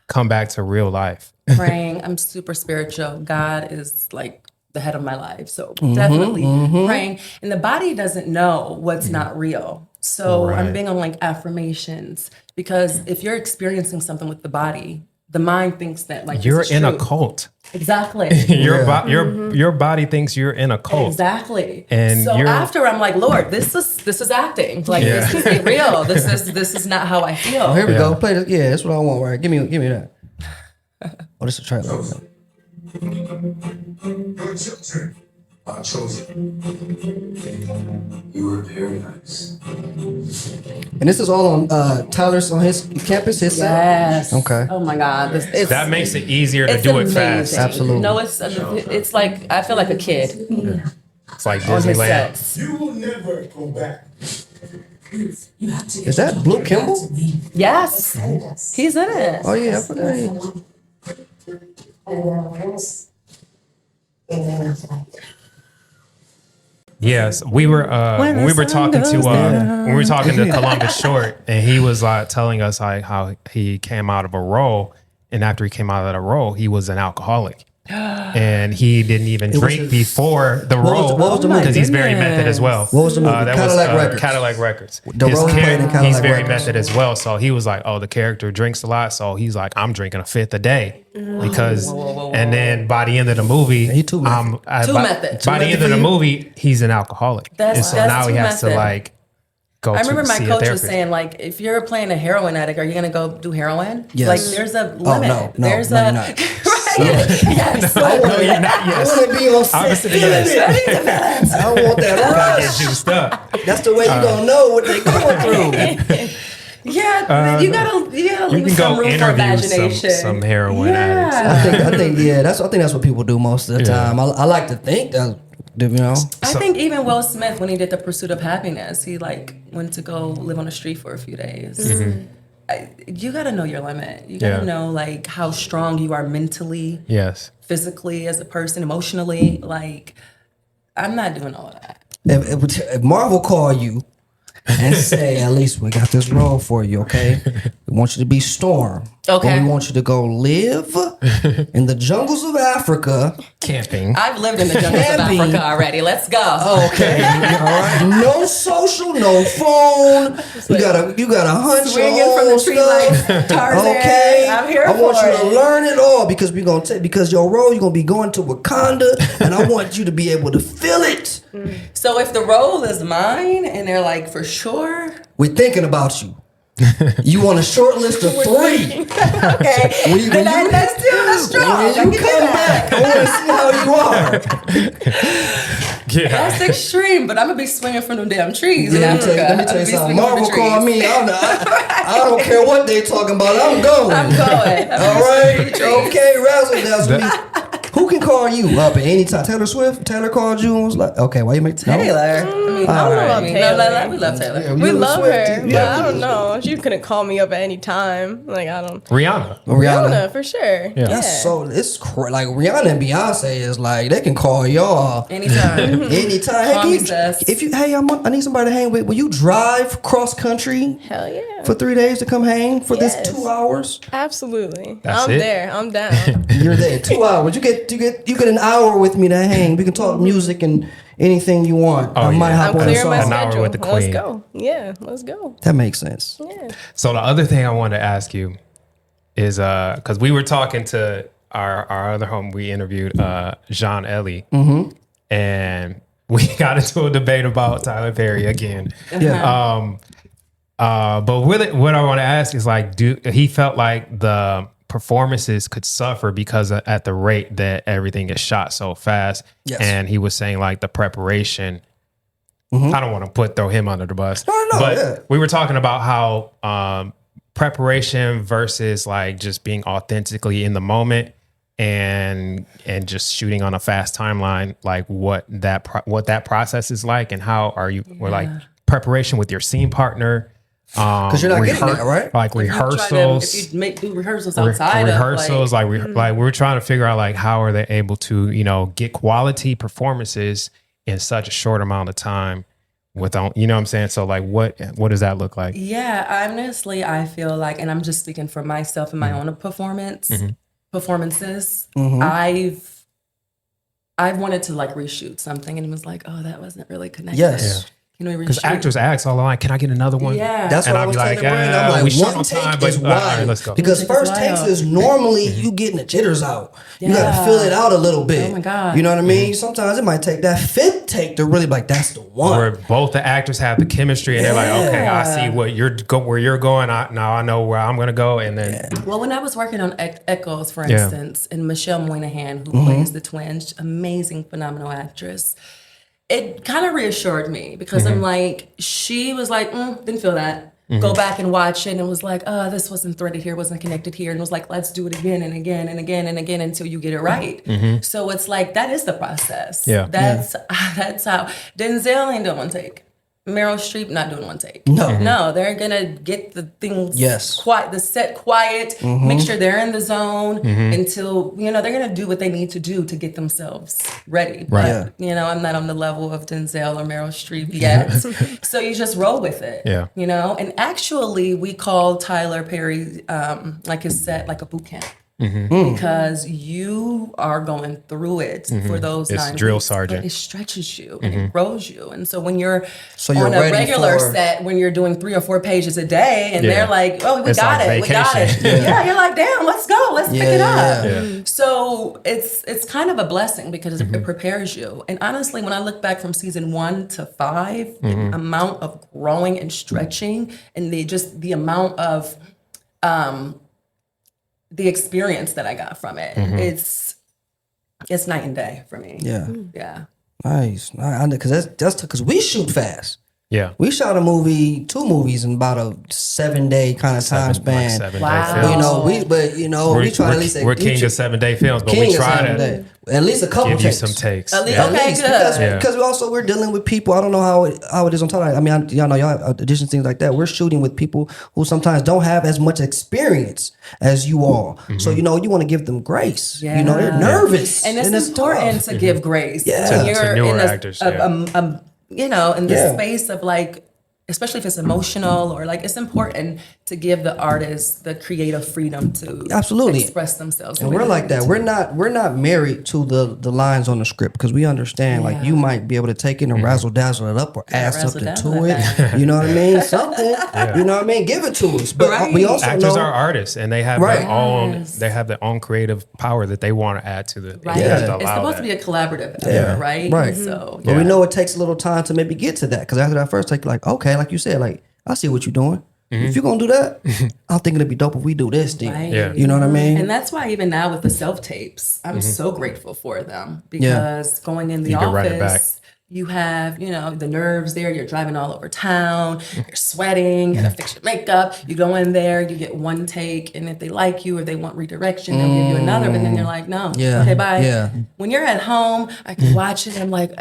come back to real life? Praying. I'm super spiritual. God is like the head of my life. So definitely praying. And the body doesn't know what's not real. So I'm big on like affirmations, because if you're experiencing something with the body, the mind thinks that like you're in true. a cult. Exactly. Your body thinks you're in a cult. Exactly. And so after I'm like, Lord, this is acting. Like this isn't real. This is not how I feel. Oh, here we go. Play this. Yeah, that's what I want. Right? Give me that. Oh, this is a trailer. It's your turn. I chose it. You were very nice. And this is all on Tyler's on his campus. His Yes. set? Okay. Oh my God. That makes it easier to it's do it amazing. fast. Absolutely. No, it's like I feel like a kid It's like on his Disneyland. sets. You will never go back. Is that Blue Kimball? Yes, he's in it. Oh yeah, I forgot. Yes, we were when we were talking to Columbus Short, and he was telling us how he came out of a role, and after he came out of that role, he was an alcoholic. And he didn't even drink before the role what was the movie? because he's very method as well. What was the movie? That Cadillac was Records. Cadillac Records. The role he played in Cadillac he's very Records. method as well. So he was like, "Oh, the character drinks a lot," so he's like, "I'm drinking a fifth a day," because. And then by the end of the movie, He too method. Too method. By the end of the movie, he's an alcoholic, and so that's now he too has to method. like go. I remember my see a coach was therapist. saying, like, if you're playing a heroin addict, are you gonna go do heroin? Yes. Like, there's a limit. no, there's no, a you're not. yes. No, you're not. Yes. I want to be on set. Obviously, feeling yes. it. I want that Gotta rush. get juiced up. That's the way you gonna know what they going through. Yeah, you gotta You leave can some go room for interview imagination. some heroin addicts. I think that's what people do most of the time. I like to think that, you know. I think even Will Smith, when he did The Pursuit of Happiness, he like went to go live on the street for a few days. You got to know your limit. You got to know like how strong you are mentally, Yes. physically as a person, emotionally. Like, I'm not doing all of that. If Marvel call you and say, Alise, we got this role for you, okay? We want you to be Storm. Okay. But we want you to go live in the jungles of Africa. Camping. I've lived in the jungles of Camping. Africa already. Let's go. Okay, all right. No social, no phone. You gotta hunt Swinging your from own the tree stuff. like Tarzan. Okay, I'm here I want for you to it. learn it all because because your role you're gonna be going to Wakanda, and I want you to be able to feel it. So if the role is mine and they're like, for sure. We're thinking about you. You want a short list of 3. Okay. That's strong. When you come back, I want to see how you are. Yeah. That's extreme, but I'm gonna be swinging from them damn trees in Let me Africa. tell you I'm gonna be something. swinging from Marvel the called trees. me. I don't care what they talking about. I'm going. I'm going. All right. Okay, razzle dazzle. Who can call you up at any time? Taylor Swift? Taylor called you and was like, okay, why you make Taylor. I mean, I don't know about Taylor. we love Taylor. Yeah, We you a love Swiftie. her, but Yeah. I don't know. She couldn't call me up at any time. Like, I don't. Rihanna. Rihanna, for sure. Yeah. That's so it's like Rihanna and Beyonce is like they can call y'all Anytime. anytime. Hey, Call can me you, sis. if you I need somebody to hang with. Will you drive cross country Hell yeah. for 3 days to come hang for Yes. this 2 hours? Absolutely. That's I'm it? there. I'm down. You're there 2 hours. You get an hour with me to hang. We can talk music and anything you want. Oh, I might yeah. hop I'm on a clearing my song. An hour schedule. with the Let's queen. go. Yeah, let's go. That makes sense. Yeah. So the other thing I wanted to ask you is because we were talking to our other home, we interviewed Jean Ellie, and we got into a debate about Tyler Perry again. Yeah. But what I want to ask is like, he felt like the performances could suffer because at the rate that everything is shot so fast. Yes. And he was saying like the preparation. I don't want to throw him under the bus. No, but yeah. we were talking about how preparation versus like just being authentically in the moment and just shooting on a fast timeline, like what that process is like, and how are you or like preparation with your scene partner, because you're not getting that, right? like rehearsals. If you do rehearsals outside rehearsals, like we're trying to figure out like how are they able to, you know, get quality performances in such a short amount of time without, you know what I'm saying? So like what does that look like? Yeah, honestly, I feel like, and I'm just speaking for myself and my own performances. I've wanted to like reshoot something and it was like, oh, that wasn't really connected. Yes. Can we reshoot? Because actors ask all the time, can I get another one? Yeah. That's what I was telling Brandon. I'm like, we short one on take time, but is all right, wild. let's go. Because One take is first takes wild. is normally you getting the jitters out. You got to fill it out a little bit. Oh my God. You know what I mean? Sometimes it might take that fifth take to really like, that's the one. Where both the actors have the chemistry and they're like, okay, I see where you're going. Now I know where I'm going to go. And then Well, when I was working on Echoes, for instance, and Michelle Moynihan, who plays the twins, amazing, phenomenal actress, it kind of reassured me because I'm like, she was like, didn't feel that. Go back and watch it and was like, oh, this wasn't threaded here, wasn't connected here. And was like, let's do it again and again and again and again until you get it right. So it's like, that is the process. Yeah. That's how Denzel ain't doing one take. Meryl Streep not doing one take. No. They're gonna get the things Yes. the set quiet, make sure they're in the zone until, you know, they're gonna do what they need to do to get themselves ready. But, you know, I'm not on the level of Denzel or Meryl Streep yet. So you just roll with it. Yeah. You know? And actually we call Tyler Perry like his set like a boot camp. Because you are going through it for those It's 9 drill weeks, but sergeant. it stretches you and it grows you. And so when you're you're on a ready regular for- set, when you're doing 3 or 4 pages a day, and Yeah. they're like, "Oh, we It's got like it, we got it." vacation. Yeah, you're like, "Damn, let's go, let's pick it up." Yeah. So it's kind of a blessing because it prepares you. And honestly, when I look back from season 1 to 5, the amount of growing and stretching, and the amount of the experience that I got from it, it's night and day for me. Yeah. Yeah. Nice. Because that's because we shoot fast. yeah. We shot 2 movies in about a 7-day kind of time span. 7-day Wow. films. You know, we try to at least we're king of 7-day films, but king we of try 7 to day. At least a couple give you takes. some takes. At least, Yeah. okay, good. Because we're dealing with people. I don't know how it is on television. I mean, y'all know y'all have auditions, things like that. We're shooting with people who sometimes don't have as much experience as you all. So you know, you want to give them grace. Yeah. You know, they're nervous, And it's important tough. to give grace. Yeah. When To you're newer in actors, you know, in the Yeah. space of like, especially if it's emotional or like, it's important to give the artist the creative freedom to Absolutely. express themselves. And we're like that. We're not married to the lines on the script because we understand like you might be able to take it and razzle dazzle it up or add something to razzle-dazzle it. You know what I mean? Something. You know what I mean? Give it to us. But Right. we also Actors know are artists, and they have Right. their own. They have their own creative power that they want to add to the. Right. You have to It's allow supposed that. to be a collaborative effort, right? Right. So But we know it takes a little time to maybe get to that because after that first take, like, okay, like you said, like, I see what you're doing. If you're going to do that, I'm thinking it'd be dope if we do this then. Right. Yeah. You know what I mean? And that's why even now with the self-tapes, I'm so grateful for them because going in the You can run it back. office, you have, you know, the nerves there. You're driving all over town. You're sweating. You gotta fix your makeup. You go in there. You get one take, and if they like you or they want redirection, they'll give you another. And then you're like, no, Yeah. okay, bye. Yeah. When you're at home, I can watch it. I'm like,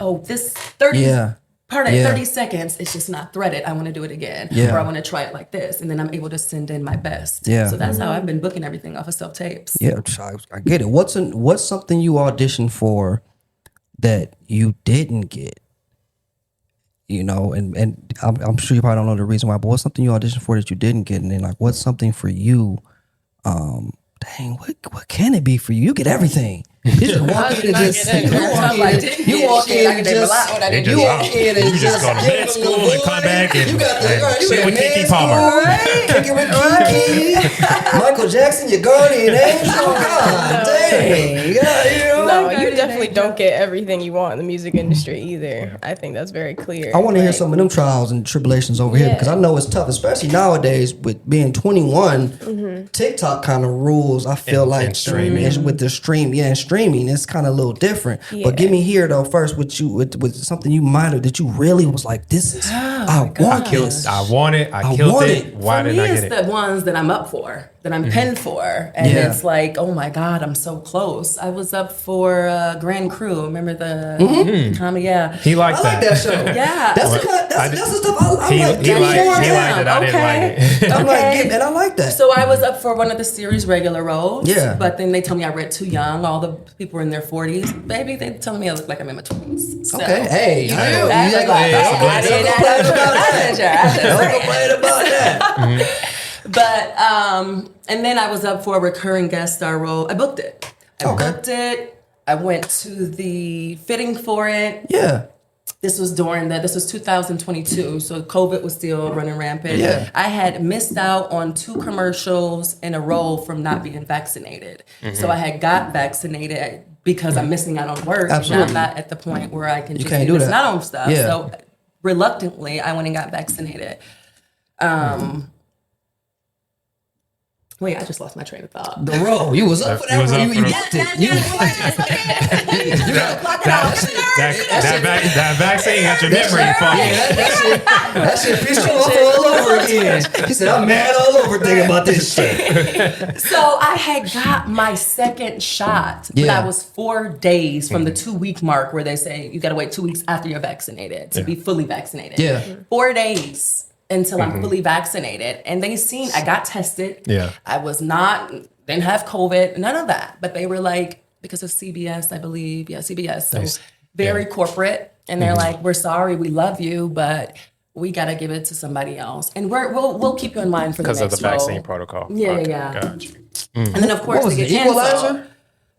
oh, this 30. Yeah. Part of Yeah. 30 seconds, it's just not threaded. I want to do it again. Yeah. Or I want to try it like this. And then I'm able to send in my best. Yeah. So that's how I've been booking everything off of self-tapes. Yeah, I get it. What's something you auditioned for that you didn't get? You know, and I'm sure you probably don't know the reason why, but what's something you auditioned for that you didn't get? And then like, what's something for you? Dang, what can it be for you? You get everything. You just walk in and just you walk in and just They you walk in and you just go to give med them school the and come back and you got the you sit got with med Keke school, Palmer. right? Kick it with Keke, Michael Jackson, your guardian angel. God dang, yeah, you know. No, you definitely don't get everything you want in the music industry either. I think that's very clear. I want to hear Like, some of them trials and tribulations over here because I know it's tough, especially nowadays with being 21. TikTok kind of rules. I feel like and streaming. and with the stream, and streaming, it's kind of a little different. Yeah. But give me here though first with something you might have that you really was like, this is I want this. I want it. I I killed want it. it. Why For me, didn't I it's get it? the ones that I'm up for, that I'm pinned for. And Yeah. it's like, oh my God, I'm so close. I was up for Grand Crew. Remember the comedy? Yeah. He liked I like that show. Yeah. That's the stuff I'm He like, liked give me more it. of that. I didn't like it. I'm like, Okay. and I like that. So I was up for one of the series regular roles. Yeah. But then they told me I read too young. All the people were in their 40s. Baby, they telling me I look like I'm in my 20s. So, Okay, hey, you do. That's You a like blessing. that. I did Don't that. complain about that. That's Don't complain about that. But and then I was up for a recurring guest star role. I booked it. I went to the fitting for it. Yeah. This was 2022, so COVID was still running rampant. Yeah. I had missed out on 2 commercials in a row from not being vaccinated. So I had got vaccinated because I'm missing out on work. Absolutely. And I'm not at the point where I can just can't be do missing that. out on stuff. Yeah. So reluctantly, I went and got vaccinated. Wait, I just lost my train of thought. The role. You was up for that You was role. up You for booked it. You That vaccine got your memory foggy. that shit pissed you off all over again. He said, I'm mad all over thinking about this shit. So I had got my second shot, but Yeah. I was 4 days from the 2-week mark where they say you got to wait 2 weeks after you're vaccinated to be fully vaccinated. Yeah. 4 days until I'm fully vaccinated. And they seen, I got tested. Yeah. I was not, didn't have COVID, none of that. But they were like, because of CBS, I believe. Yeah, CBS. So Nice. very corporate. And they're like, we're sorry, we love you, but we got to give it to somebody else. And we'll keep you in mind for the next Because of the vaccine role. protocol. Yeah, Okay, yeah. Got you. And then, of course, What was they it, get canceled. Equalizer?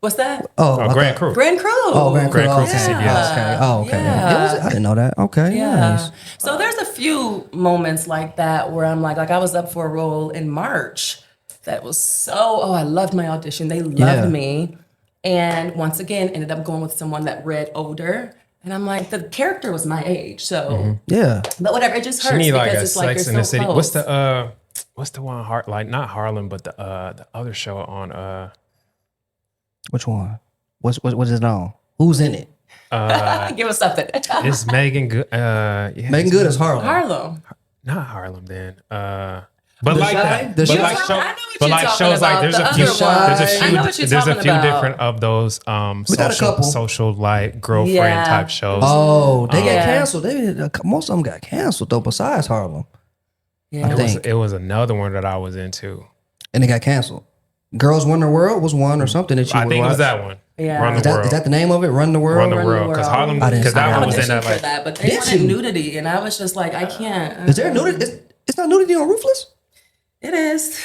What's that? Oh, Oh, Grand Crew. Grand Crew. Oh, Grand Crew. Grand Crew Okay. for CBS. Okay. Oh, okay. Yeah. It was- I didn't know that. Okay. Yeah. Nice. So there's a few moments like that where I'm like I was up for a role in March that was I loved my audition. They loved Yeah. me. And once again, ended up going with someone that read older. And I'm like, the character was my age. So, Yeah. but whatever, it just hurts She need like because a it's like Sex you're in the so City. close. What's the one like not Harlem, but the other show on Which one? What's it on? Who's in it? Give us something. it's Megan Good. Yeah, Megan Good is Harlem. Harlem. not Harlem then. But like Shy? that. The But Shy? like I show, know what but you're like talking shows like about, there's the a few other one. there's a I few know what you're there's a talking few about. different of those We got a social couple. social like girlfriend Yeah. type shows. Oh, they got Yeah. canceled. Most of them got canceled though. Besides Harlem, Yeah. I think. It was another one that I was into. And they got canceled. Girls Run the World was one or something that you. I would think it was watch. that one. Yeah. Run the Is that, World. is that the name of it? Run the World. Run the Run the World. Because World. Harlem, I didn't because see that that. one was in Auditioned that for like. that, but they Did wanted you? nudity, and I was just like, I can't. Is there nudity? It's not nudity on Ruthless. It is.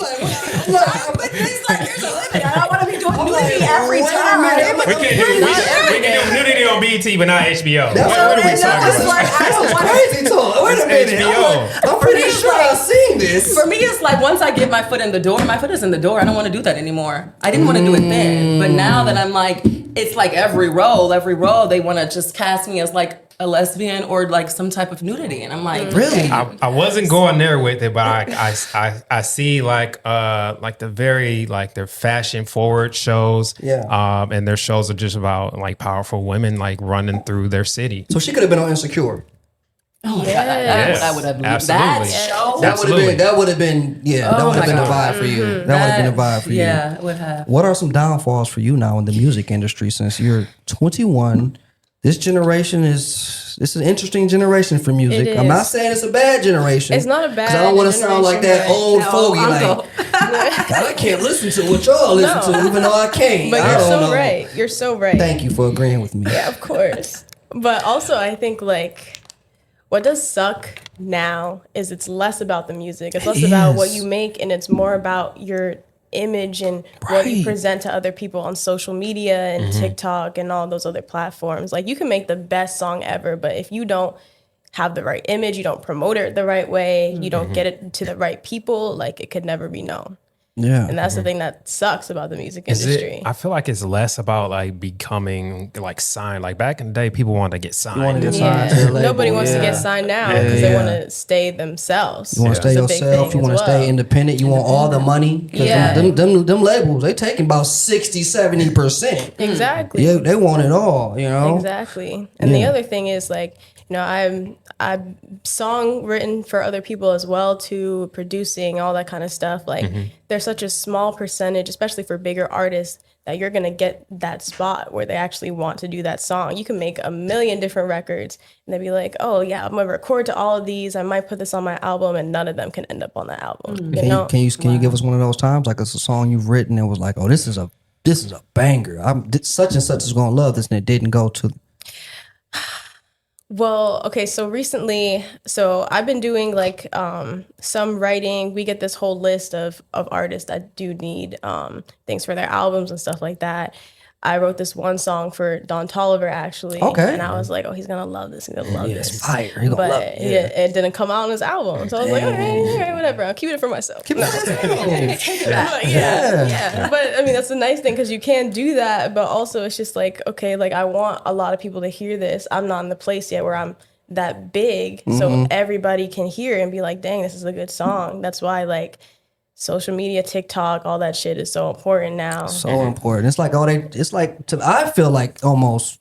But it's like, there's a limit. I don't want to be doing nudity every wait a time. minute. We can do nudity on BET, but not HBO. That's What are we what talking it's about? like, I That don't was want crazy talk. Wait a minute. HBO. I'm pretty sure I've seen this. For me, it's like once I get my foot in the door, my foot is in the door. I don't want to do that anymore. I didn't want to do it then, but now that I'm like, it's like every role, they want to just cast me as like a lesbian or like some type of nudity, and I'm like, Really? I wasn't going there with it, but I see like the very like their fashion forward shows, Yeah. and their shows are just about like powerful women like running through their city. So she could have been on Insecure. oh my God, Yes. I would have Absolutely. that show. Absolutely. That would have been that would have my been the God. vibe for you. That would have been the vibe for you. Yeah, it would have. What are some downfalls for you now in the music industry since you're 21? This generation it's an interesting generation for music. It I'm not is. saying it's a bad generation. It's not a bad I don't want to sound like that generation, old but- fogey. No, Like, uncle. God, I can't listen to what y'all listen to, even though I can. But I you're don't so know. right. You're so right. Thank you for agreeing with me. Yeah, of course. But also, I think like what does suck now is it's less about the music. It's less about what is. you make, and it's more about your image and what you Right. present to other people on social media and TikTok and all those other platforms. Like you can make the best song ever, but if you don't have the right image, you don't promote it the right way, you don't get it to the right people, like it could never be known. Yeah. And that's the thing that sucks about the music Is industry. I feel like it's less about like becoming like signed. Like back in the day, people wanted to get signed. wanna get signed to Yeah. the label, Nobody wants to yeah. get signed now because they yeah. want to stay themselves. You want to stay It's a big yourself. thing You want as to stay well. independent. You want all the money. 'Cause Yeah. them labels, they taking about 60-70%. Exactly. Yeah, they want it all, you know? Exactly. And the Yeah. other thing is like, you know, I've song written for other people as well too, producing, all that kind of stuff. Like there's such a small percentage, especially for bigger artists, that you're gonna get that spot where they actually want to do that song. You can make a million different records and they'd be like, oh yeah, I'm gonna record to all of these. I might put this on my album, and none of them can end up on the album. You know? Can you give us one of those times, like it's a song you've written and was like, oh, this is a banger. Such and such is gonna love this, and it didn't go to. Well, okay, so recently, I've been doing like some writing. We get this whole list of artists that do need things for their albums and stuff like that. I wrote this one song for Don Toliver actually. Okay. And I was like, oh, he's gonna love this. He's gonna love Yeah, this. it's fire. He gonna But love it. it didn't come out on his album. So I was like, all right, whatever. I'll keep it for myself. No. But yeah. But I mean, that's a nice thing because you can do that. But also, it's just like, okay, like I want a lot of people to hear this. I'm not in the place yet where I'm that big, so everybody can hear it and be like, dang, this is a good song. That's why like social media, TikTok, all that shit is so important now. So important. It's like I feel like almost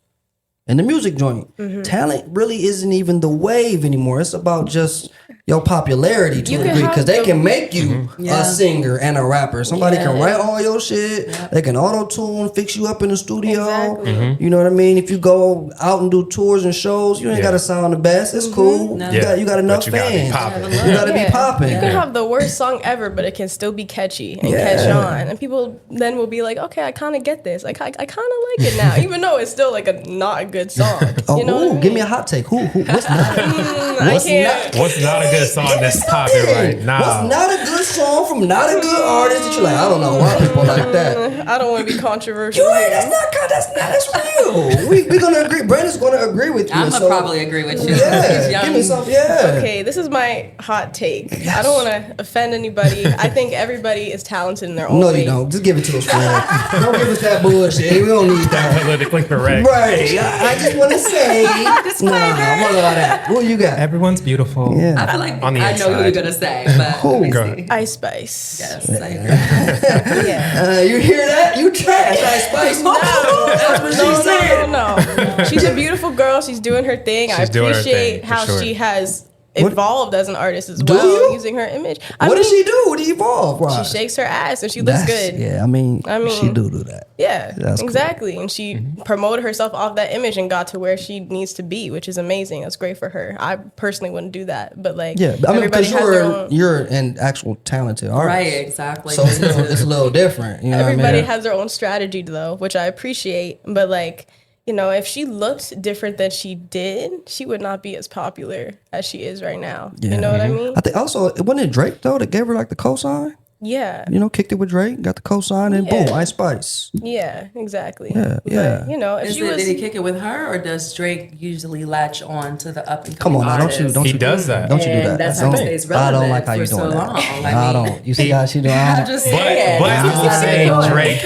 in the music joint, talent really isn't even the wave anymore. It's about just your popularity to You a can degree, have because they the- can make you a singer and a rapper. Somebody can write all your shit. They can auto tune, fix you up in the studio. Exactly. You know what I mean? If you go out and do tours and shows, you ain't got to sound the best. It's cool. No. You got enough But you gotta be fans. popping. You got to Yeah. be popping. You can have the worst song ever, but it can still be catchy and Yeah. catch on. And people then will be like, okay, I kind of get this. Like, I kind of like it now, even though it's still like not a good song. Oh, You know what I mean? give me a hot take. What's not? I can't. What's not a good song that's popping right now? What's not a good song from not a good artist that you're like, I don't know why people like that. I don't want to be controversial. You ain't, that's real. We're gonna agree. Brandon's gonna agree with you. I'm gonna so- probably agree with you. Yeah, Young- give me some. Yeah. Okay, this is my hot take. I don't want to offend anybody. I think everybody is talented in their own No, way. you don't. Just give it to us, man. Don't give us that bullshit. We don't need that. Politically correct. Right. I just want to say, nah, fuck all that. What you got? Everyone's beautiful. Yeah. I feel like On the I know who you're inside. gonna say, but let me Go see. Ice Spice. Yes, I agree. Yeah. You hear that? You trash, Ice Spice. That's what she said. No. She's a beautiful girl. She's doing her thing. I She's doing her appreciate thing, for how sure. she has evolved as an artist as Do well, you? using her image. What does she do to evolve? She Why? shakes her ass and she looks good. Yeah, I mean, I she mean- do that. Yeah, That's cool. exactly. And she promoted herself off that image and got to where she needs to be, which is amazing. That's great for her. I personally wouldn't do that, but like, Yeah, I mean, everybody because has their own. you're an actual talented artist. Right, exactly. So it's a little different. You know Everybody what I mean? has their own strategy though, which I appreciate. But like, you know, if she looked different than she did, she would not be as popular as she is right now. You know what I mean? I think also, wasn't it Drake though that gave her like the cosign? Yeah. You know, kicked it with Drake, got the cosign, and Yeah. boom, Ice Spice. Yeah, exactly. Yeah, But, yeah. you know, if Is she it, was did he kick it with her, or does Drake usually latch on to the up and Come coming on, now, artists? don't He you does that. Don't you do And that? that's how he stays I don't relevant like how for you so doing that. long. I I mean, don't. You see how she doing? I'm just But saying. but I will That's say how it goes. Drake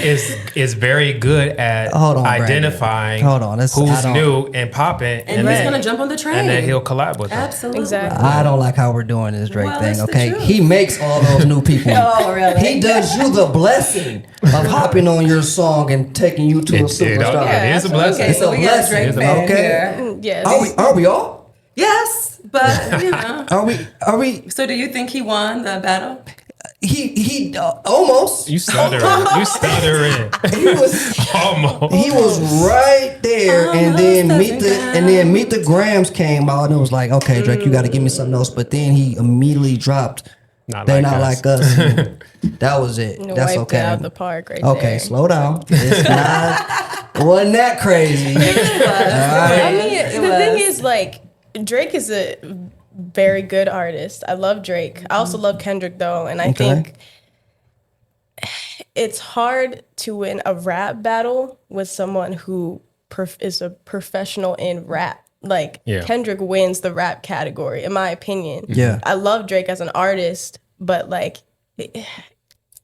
is very good at Hold on, Brandon. identifying Hold on, that's- I who's don't- new and popping, And he's gonna jump on the train. and then he'll collab with them. Absolutely. Exactly. I don't like how we're doing this Drake Well, thing. it's the Okay, truth. he makes all those new people. Oh, really? He does you the blessing of hopping on your song and taking you to a superstar. It is a Yeah, blessing. It's So a we got a blessing. Drake fan Okay. here. Yes. Are we all? Yes, but you know. Are we? So do you think he won the battle? He almost. You stuttering. You stuttering. He was. Almost. He was right there, and then Almost doesn't Meet the Grams came out, and it was like, okay, Drake, you got to give me something else. But then he immediately dropped. They're not like us. And that was it. That's Wiped okay. it out the park right Okay, there. slow down. It's not. It wasn't that crazy. I mean, the was. thing is, like, Drake is a very good artist. I love Drake. I also love Kendrick, though. And I think it's hard to win a rap battle with someone who is a professional in rap. Like, Yeah. Kendrick wins the rap category, in my opinion. Yeah. I love Drake as an artist, but, like,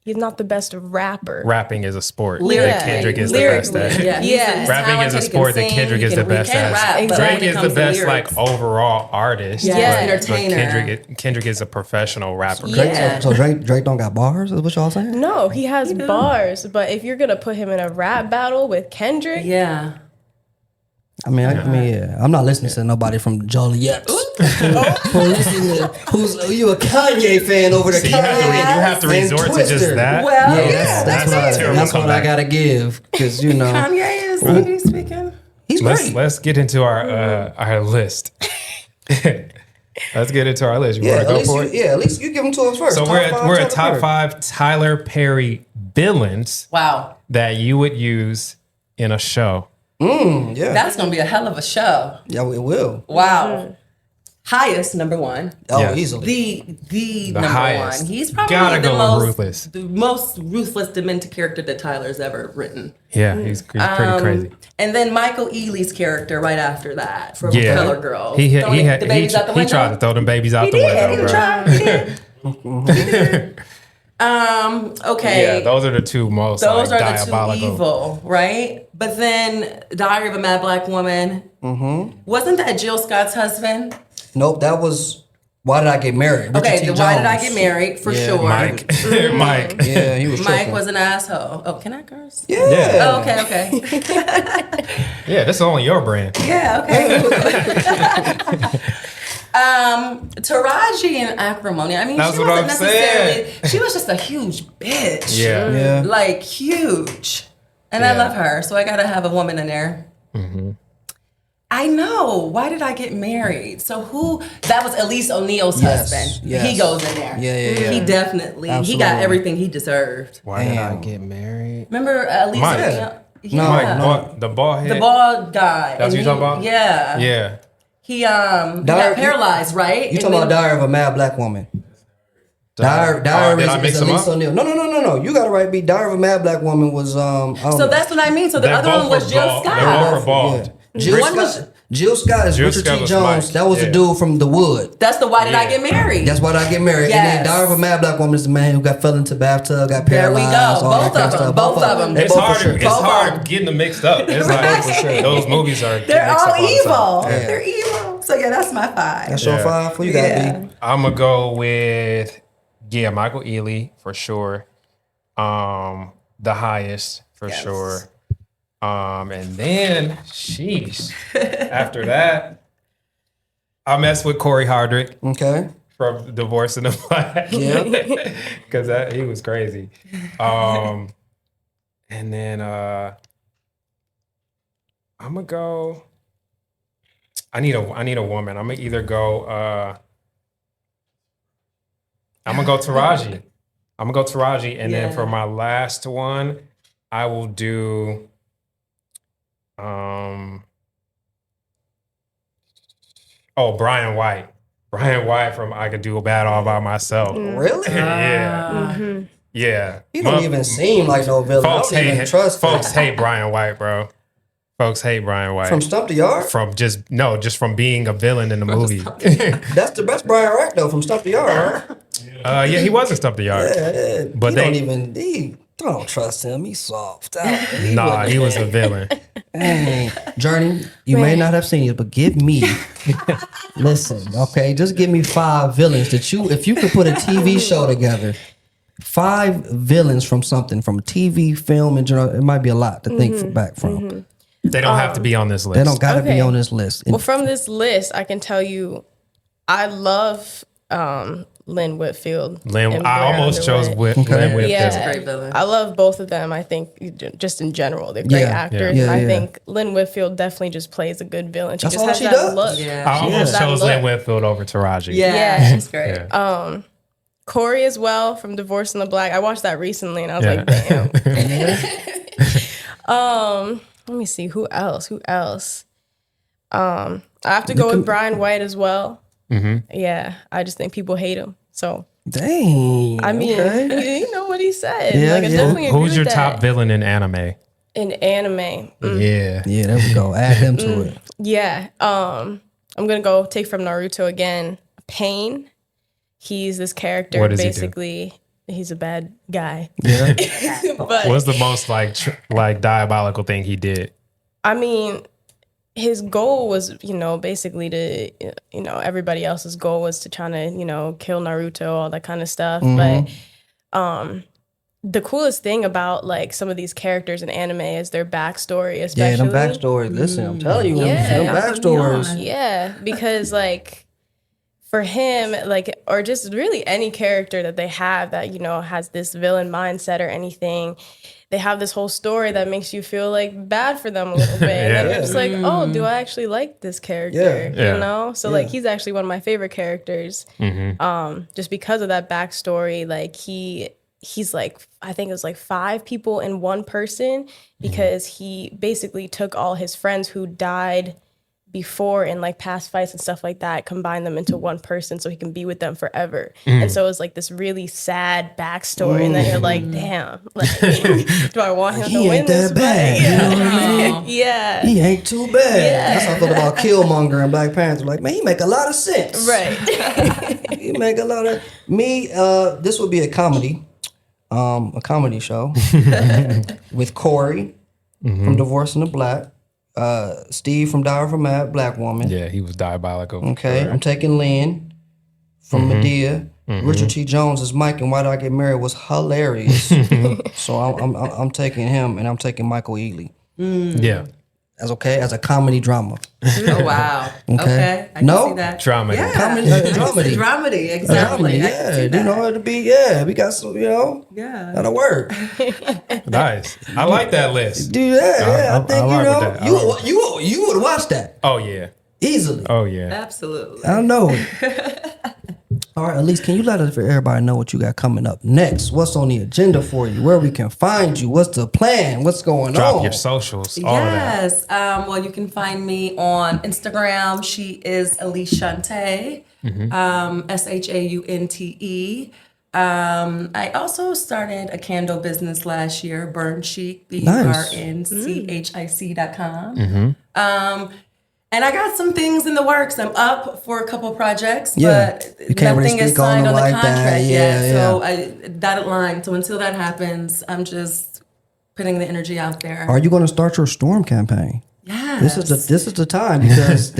he's not the best rapper. Rapping is a sport. Lyric- That Kendrick is Lyrically. the best at. Yeah, Yeah. Rapping is a sport that Kendrick is the best at. Rap, but Drake when it is the comes to best lyrics- like overall artist. Yeah, but entertainer. Kendrick is a professional rapper. Yeah. So Drake don't got bars? Is what y'all saying? No, he has bars, but if you're gonna put him in a rap battle with Kendrick, Yeah. I mean, yeah. I'm not listening to nobody from Joliet. Who's you a Kanye fan over there? So you have to And resort to just Twister. that. Well, Yeah, yeah, that's a terrible what I comeback. gotta give because Kanye is speaking. he's great. Let's get into our list. Let's get into our list. You Yeah, want to go for it? at least you give him to us first. So we're at top Tyler Perry. 5 Tyler Perry villains Wow. that you would use in a show. Yeah, That's going to be a hell of a show. yeah, it will. Wow. Highest, number one. Oh, Yeah. easily. The The number highest. one. He's probably Gotta the go with most Ruthless. the most ruthless, demented character that Tyler's ever written. Yeah, he's pretty crazy. And then Michael Ealy's character right after that from Yeah. Color Girls. He Throwing the babies out the window. tried to throw them babies out He the did. window, He bro. tried. He did. He did. Okay. Yeah, those are the two most Those like, are the diabolical. two evil, right? But then Diary of a Mad Black Woman. Mm-hmm. Wasn't that Jill Scott's husband? Nope, that was Why Did I Get Married? Richard Okay, T. the Why Did I Jones. Get Married, for Yeah, sure. Mike. Mike. Yeah, he was Mike tripping. was an asshole. Oh, can I curse? Yeah. Yeah. Oh, okay. Yeah, this is only your brand. Yeah, okay. Taraji and Acrimony. I mean, That's she what wasn't I'm saying. necessarily. She was just a huge bitch. Yeah. Yeah. Like huge. And I Yeah. love her, so I gotta have a woman in there. I know. Why did I get married? So who? That was Alise O'Neal's Yes, husband. yes. He goes in there. Yeah. He definitely. He Absolutely. got everything he deserved. Why did I Damn. get married? Remember Alise Mike. O'Neal? No, Yeah. Mike, the bald head. The bald guy. That's what you talking about? Yeah. Yeah. He got Diary- paralyzed, right? You talking about Diary of a Mad Black Woman? Diary Did I is mix them Alise up? O'Neal. No. You got it right. B. Diary of a Mad Black Woman was I don't So know. that's what I mean. So the They other both one was were Jill bald. They Scott. both were bald. Jill One Scott. was- Jill Scott is Jill Richard Scott T. was Jones. Mike. That was the Yeah. dude from The Wood. That's the Why Did I Yeah. Get Married? That's why I get married. And then Yes. Diary of a Mad Black Woman is the man who got fell into the bathtub, got There we paralyzed. go. all that Both kind of them. stuff. Both of them. They It's both for hard. sure. It's Both of hard them. getting them mixed up. It's like those movies are. They're mixed all up the evil. time. Yeah. They're evil. So yeah, that's my five. That's your Yeah. five. Who you got, Yeah. B? I'm gonna go with Michael Ealy for sure. The highest for Yes. sure. And then sheesh. After that, I mess with Corey Hardrick Okay. from Divorce in the Black. Yeah. Because he was crazy. And then I'm gonna go. I need a woman. I'm gonna either go. I'm gonna go Taraji. And then Yeah. for my last one, I will do. Brian White. Brian White from I Could Do Bad All By Myself. Really? Yeah. Yeah. He don't even seem like no villain. Folks I don't even hate trust folks him. hate Brian White, bro. Folks hate Brian White From Stump the Yard? just from being a villain in the movie. That's the best Brian Rack though from Stump the Yard. Right? Yeah, he was in Stump the Yard. Yeah. But He don't trust him. He's soft. Nah, he was a villain. Dang. Journey, you may not have seen it, but give me listen, okay? Just give me 5 villains that if you could put a TV show together. 5 villains from something, from TV, film, in general. It might be a lot to think back from. They don't have to be on this list. They don't gotta Okay. be on this list. Well, from this list, I can tell you, I love Lynn Whitfield. and I Blair almost chose Underwood. Lynn Whitfield. Yeah, Great villain. I love both of them. I think just in general, they're great Yeah. actors. Yeah, I yeah. think Lynn Whitfield definitely just plays a good villain. She That's just all has she that does. look. Yeah. I almost that chose look. Lynn Whitfield over Taraji. Yeah, Yeah. she's great. Yeah. Corey as well from Divorce in the Black. I watched that recently and I was Yeah. like, damn. Let me see who else. I have to go with Brian White as well. Yeah, I just think people hate him. So Dang. I mean, okay. you know what he said. Yeah, like, I yeah. definitely agree Who's your with top that. villain in anime? In anime? Yeah. Yeah, there we go. Add him to it. Yeah. I'm gonna take from Naruto again. Pain. He's this character What does he do? basically. he's a bad guy. Yeah. But What's the most like diabolical thing he did? I mean, his goal was, basically to, everybody else's goal was to try to, kill Naruto, all that kind of stuff. But the coolest thing about like some of these characters in anime is their backstory, especially. Yeah, them backstories. Listen, I'm telling you, them backstories. Yeah, because like for him, like, or just really any character that they have that, has this villain mindset or anything, they have this whole story that makes you feel like bad for them a little bit. And you're just like, oh, do I actually like this character? Yeah. So like he's actually one of my favorite characters. Just because of that backstory, like he's like, I think it was like 5 people in one person, because he basically took all his friends who died before in like past fights and stuff like that, combined them into one person so he can be with them forever. And so it's like this really sad backstory, and then you're like, damn, like, do I want him to win this He ain't that bad. fight? You know what I mean? Yeah. He ain't too bad. That's how I felt about Killmonger and Black Panther. Like, man, he make a lot of sense. Right. He make a lot of this would be a comedy show with Corey from Divorce and the Black. Steve from Diary from Mad Black Woman. Yeah, he was diabolical. Okay, I'm taking Lynn from Medea. Richard T. Jones is Mike, and Why Did I Get Married was hilarious. So I'm taking him, and I'm taking Michael Ealy. Yeah. As a comedy drama. Oh, wow. Okay. I can see that. Dramedy. Yeah. Dramedy. Dramedy, exactly. I can see that. It'll be, we got some, Yeah. that'll work. Nice. I like that list. Do that, I I think, like that. you would watch that Oh yeah. easily. Oh yeah. Absolutely. I know it. All right, Alise, can you let everybody know what you got coming up next? What's on the agenda for you? Where we can find you? What's the plan? What's going on? Drop your socials. All of that. Yes. Well, you can find me on Instagram. She is Alise Shante, Shaunte. I also started a candle business last year, Burn Chic, BURNCHIC.com. And I got some things in the works. I'm up for a couple projects, but you can't really nothing is speak on signed them on the like contract that. yet. Yeah, So I dotted line. So until that happens, I'm just putting the energy out there. Are you going to start your storm campaign? Yes. This is the time, because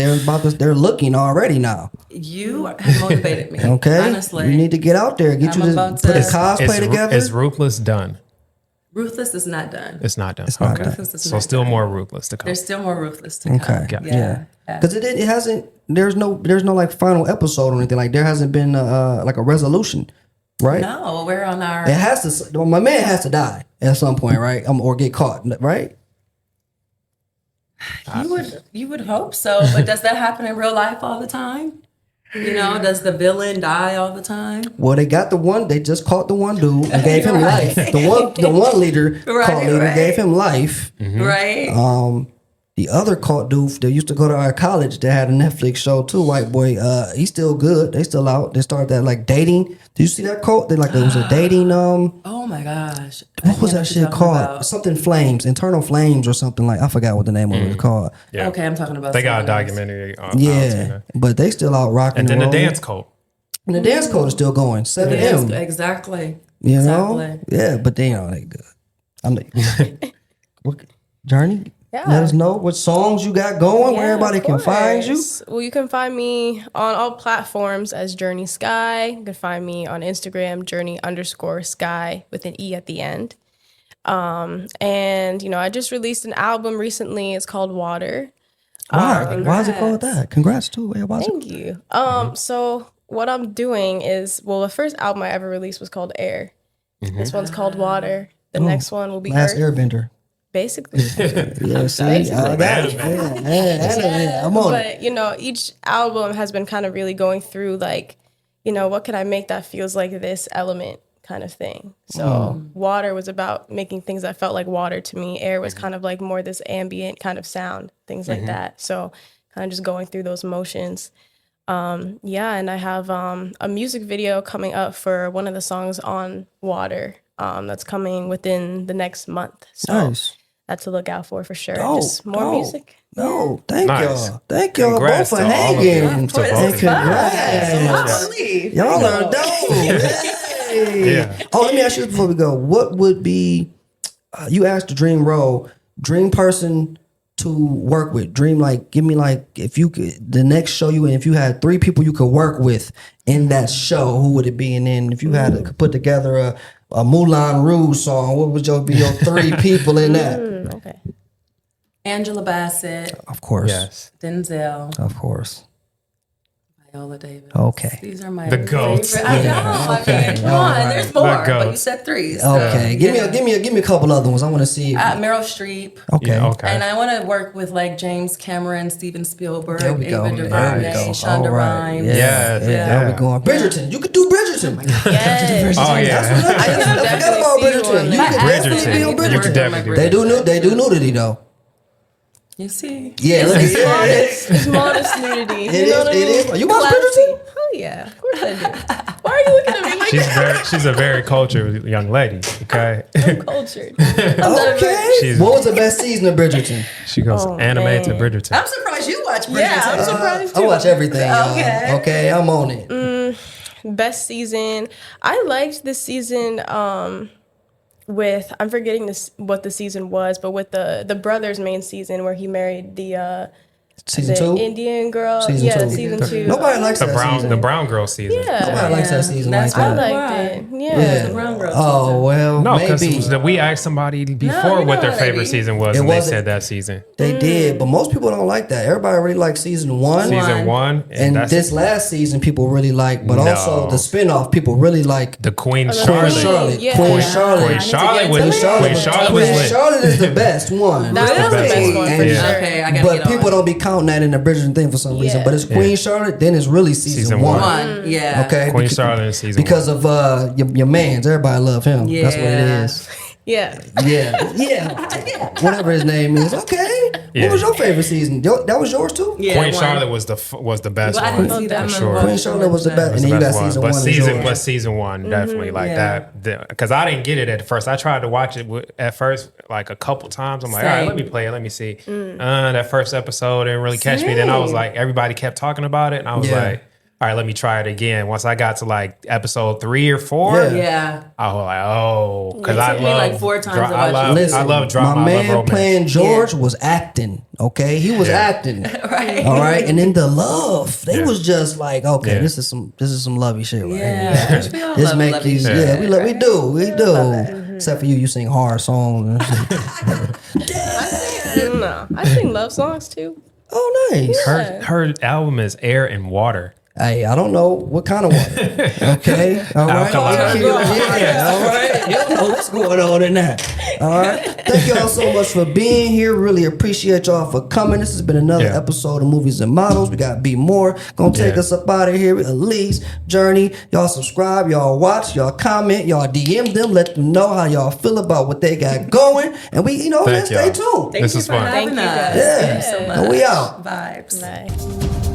they're looking already now. You have motivated me. Okay, Honestly, you need to get out there, get I'm you about put a to- cosplay together. Is Ruthless done? Ruthless is not done. It's not done. not Okay. done. Ruthless is So not still done. more Ruthless to come. There's still more Ruthless to come. Okay, Yeah. because it hasn't. There's no like final episode or anything. Like, there hasn't been like a resolution, right? No, we're on our. It has to. My man has to die at some point, right? Or get caught, right? You would hope so, but does that happen in real life all the time? Does the villain die all the time? Well, they got the one. They just caught the one dude and gave him life. The one leader, caught leader, gave him life. Right? The other caught dude that used to go to our college, that had a Netflix show too, white boy. He's still good. They still out. They started that like dating. Did you see that cult? They there was a dating. Oh my gosh! What was that shit called? Something Flames, Internal Flames, or something like. I forgot what the name of it was called. Yeah. Okay, I'm talking about. They got a something else. documentary. Out, Yeah, but they still out rocking. And then the rolling. dance cult. And the dance code is still going. 7M. Yes, exactly. You know? Exactly. Yeah, but they good. I'm like, what, Journey? Yeah. Let us know what songs you got going, where Yeah, everybody of can find you. course. Well, you can find me on all platforms as Journey Skye. You can find me on Instagram, Journey_Skye with an E at the end. And I just released an album recently. It's called Water. Why is it called that? Congrats too. Yeah, why is it- Thank you. So what I'm doing is, the first album I ever released was called Air. This one's called Water. The next one will be Last Earth. Airbender. Basically. Yeah, see, I got it. Yeah, I'm on it. But, each album has been kind of really going through, like, what can I make that feels like this element kind of thing. So Water was about making things that felt like water to me. Air was kind of like more this ambient kind of sound, things like that. So kind of just going through those motions. And I have a music video coming up for one of the songs on Water that's coming within the next month. So Nice. that's to look out for sure. Dope, Just more dope. music. No, thank Nice. y'all. Thank y'all Congrats both for to all of you. hanging. To both And of you. congrats. Holy. Y'all are dope. Hey. Yeah. Oh, let me ask you this before we go. What would be, you asked the dream role, dream person to work with? Dream, like, give me, like, if you could, the next show you in, if you had 3 people you could work with in that show, who would it be? And then if you had to put together a Moulin Rouge song, what would be your 3 people in that? Okay. Angela Bassett, Of course. Yes. Denzel, Of course. Viola Davis. Okay. These are my The goats. favorite. I know. I mean, come on. There's more, but you goats. said 3. So, Okay. Give me a couple other ones. I want to see. Meryl Streep. Okay. Yeah, okay. And I want to work with like James Cameron, Steven Spielberg, There we go. Ava There we DuVernay, go. Shonda All right. Rhimes. Yeah. There we go. Bridgerton. You could do Bridgerton. Yes. Oh yeah. I can I forgot definitely about see you Bridgerton. on You that. could definitely be on Bridgerton. You could Bridgerton. definitely do They do nudity though. You see? Yeah, look, yeah. It's modest nudity. It You know what I is. mean? You watch Classy. Bridgerton? Oh yeah, of course I do. Why are you looking at me like that? She's a very cultured young lady. Okay. I'm cultured. I'm not a very- Okay. What was the best season of Bridgerton? She goes anime to Bridgerton. I'm surprised you watch Bridgerton. Yeah, I'm surprised I too. watch everything. Y'all. Okay. Okay, I'm on it. Best season. I liked this season with, I'm forgetting what the season was, but with the brother's main season where he married the Season the 2. Indian girl. Season yeah, 2. season 2. Nobody likes The that season. brown girl season. Yeah. Nobody likes that season like That's I that. liked it. Yeah. Yeah. The Brown Girl Oh season. well, No, maybe because we asked somebody before you what know their how they favorite be. season was, It and they wasn't- said that season. they did, but most people don't like that. Everybody really likes season 1. Season 1. And that's this last season, people really like, but No. also the spinoff, people really like. the Queen the Queen Charlotte. Charlotte. Yeah. Queen Yeah. Charlotte. Queen Charlotte was Queen lit. Charlotte is the best one. That's the best one. one for And- sure. Okay, I gotta But get people on. don't be counting that in the Bridgerton thing for some reason. Yeah. But it's Queen Charlotte, then it's really season one. One, yeah. Okay, Queen Charlotte in season because of your man's. Everybody love him. That's what it Yeah. is. Yeah. Yeah. Whatever his name is. Okay. Yeah. What was your favorite season? That was yours too. Yeah, Queen one. Charlotte was the best Well, I one. didn't see that For one. sure. Queen Charlotte was the best, and then you got Best one. season But one. season one definitely like Yeah. that, because I didn't get it at first. I tried to watch it at first like a couple times. I'm like, all right, Same. let me play it. Let me see. That first episode didn't really catch me. Then I was like, everybody kept talking about it, and I was Yeah. like, all right, let me try it again. Once I got to like episode 3 or 4, Yeah. I was like, oh, because It I took me love like 4 times to I watch love, it. Listen, I love drama. my I love man romance. playing George was acting. Okay, he was acting. Right. All right, and then the love, they was just like, okay, Yeah. this is some lovey shit right Yeah. here. We all This love make lovey you, shit. yeah, we do. Except for you sing hard songs. And shit. No, I sing love songs too. Oh, nice. Her album is Air and Water. Hey, I don't know what kind of one. Okay, all right. Alkaline. Yeah, all right. You don't know what's going on in that. All right. Thank y'all so much for being here. Really appreciate y'all for coming. This has been another Yeah. episode of Movies and Models. We got Be More. Gonna take Yeah. us up out of here. Alise Journey. Y'all subscribe. Y'all watch. Y'all comment. Y'all DM them. Let them know how y'all feel about what they got going. And we, Thank let's stay y'all. tuned. Thank This you is for fun. having Thank you, us. guys. Yeah. Thank you so much. And we out. Vibes. Bye.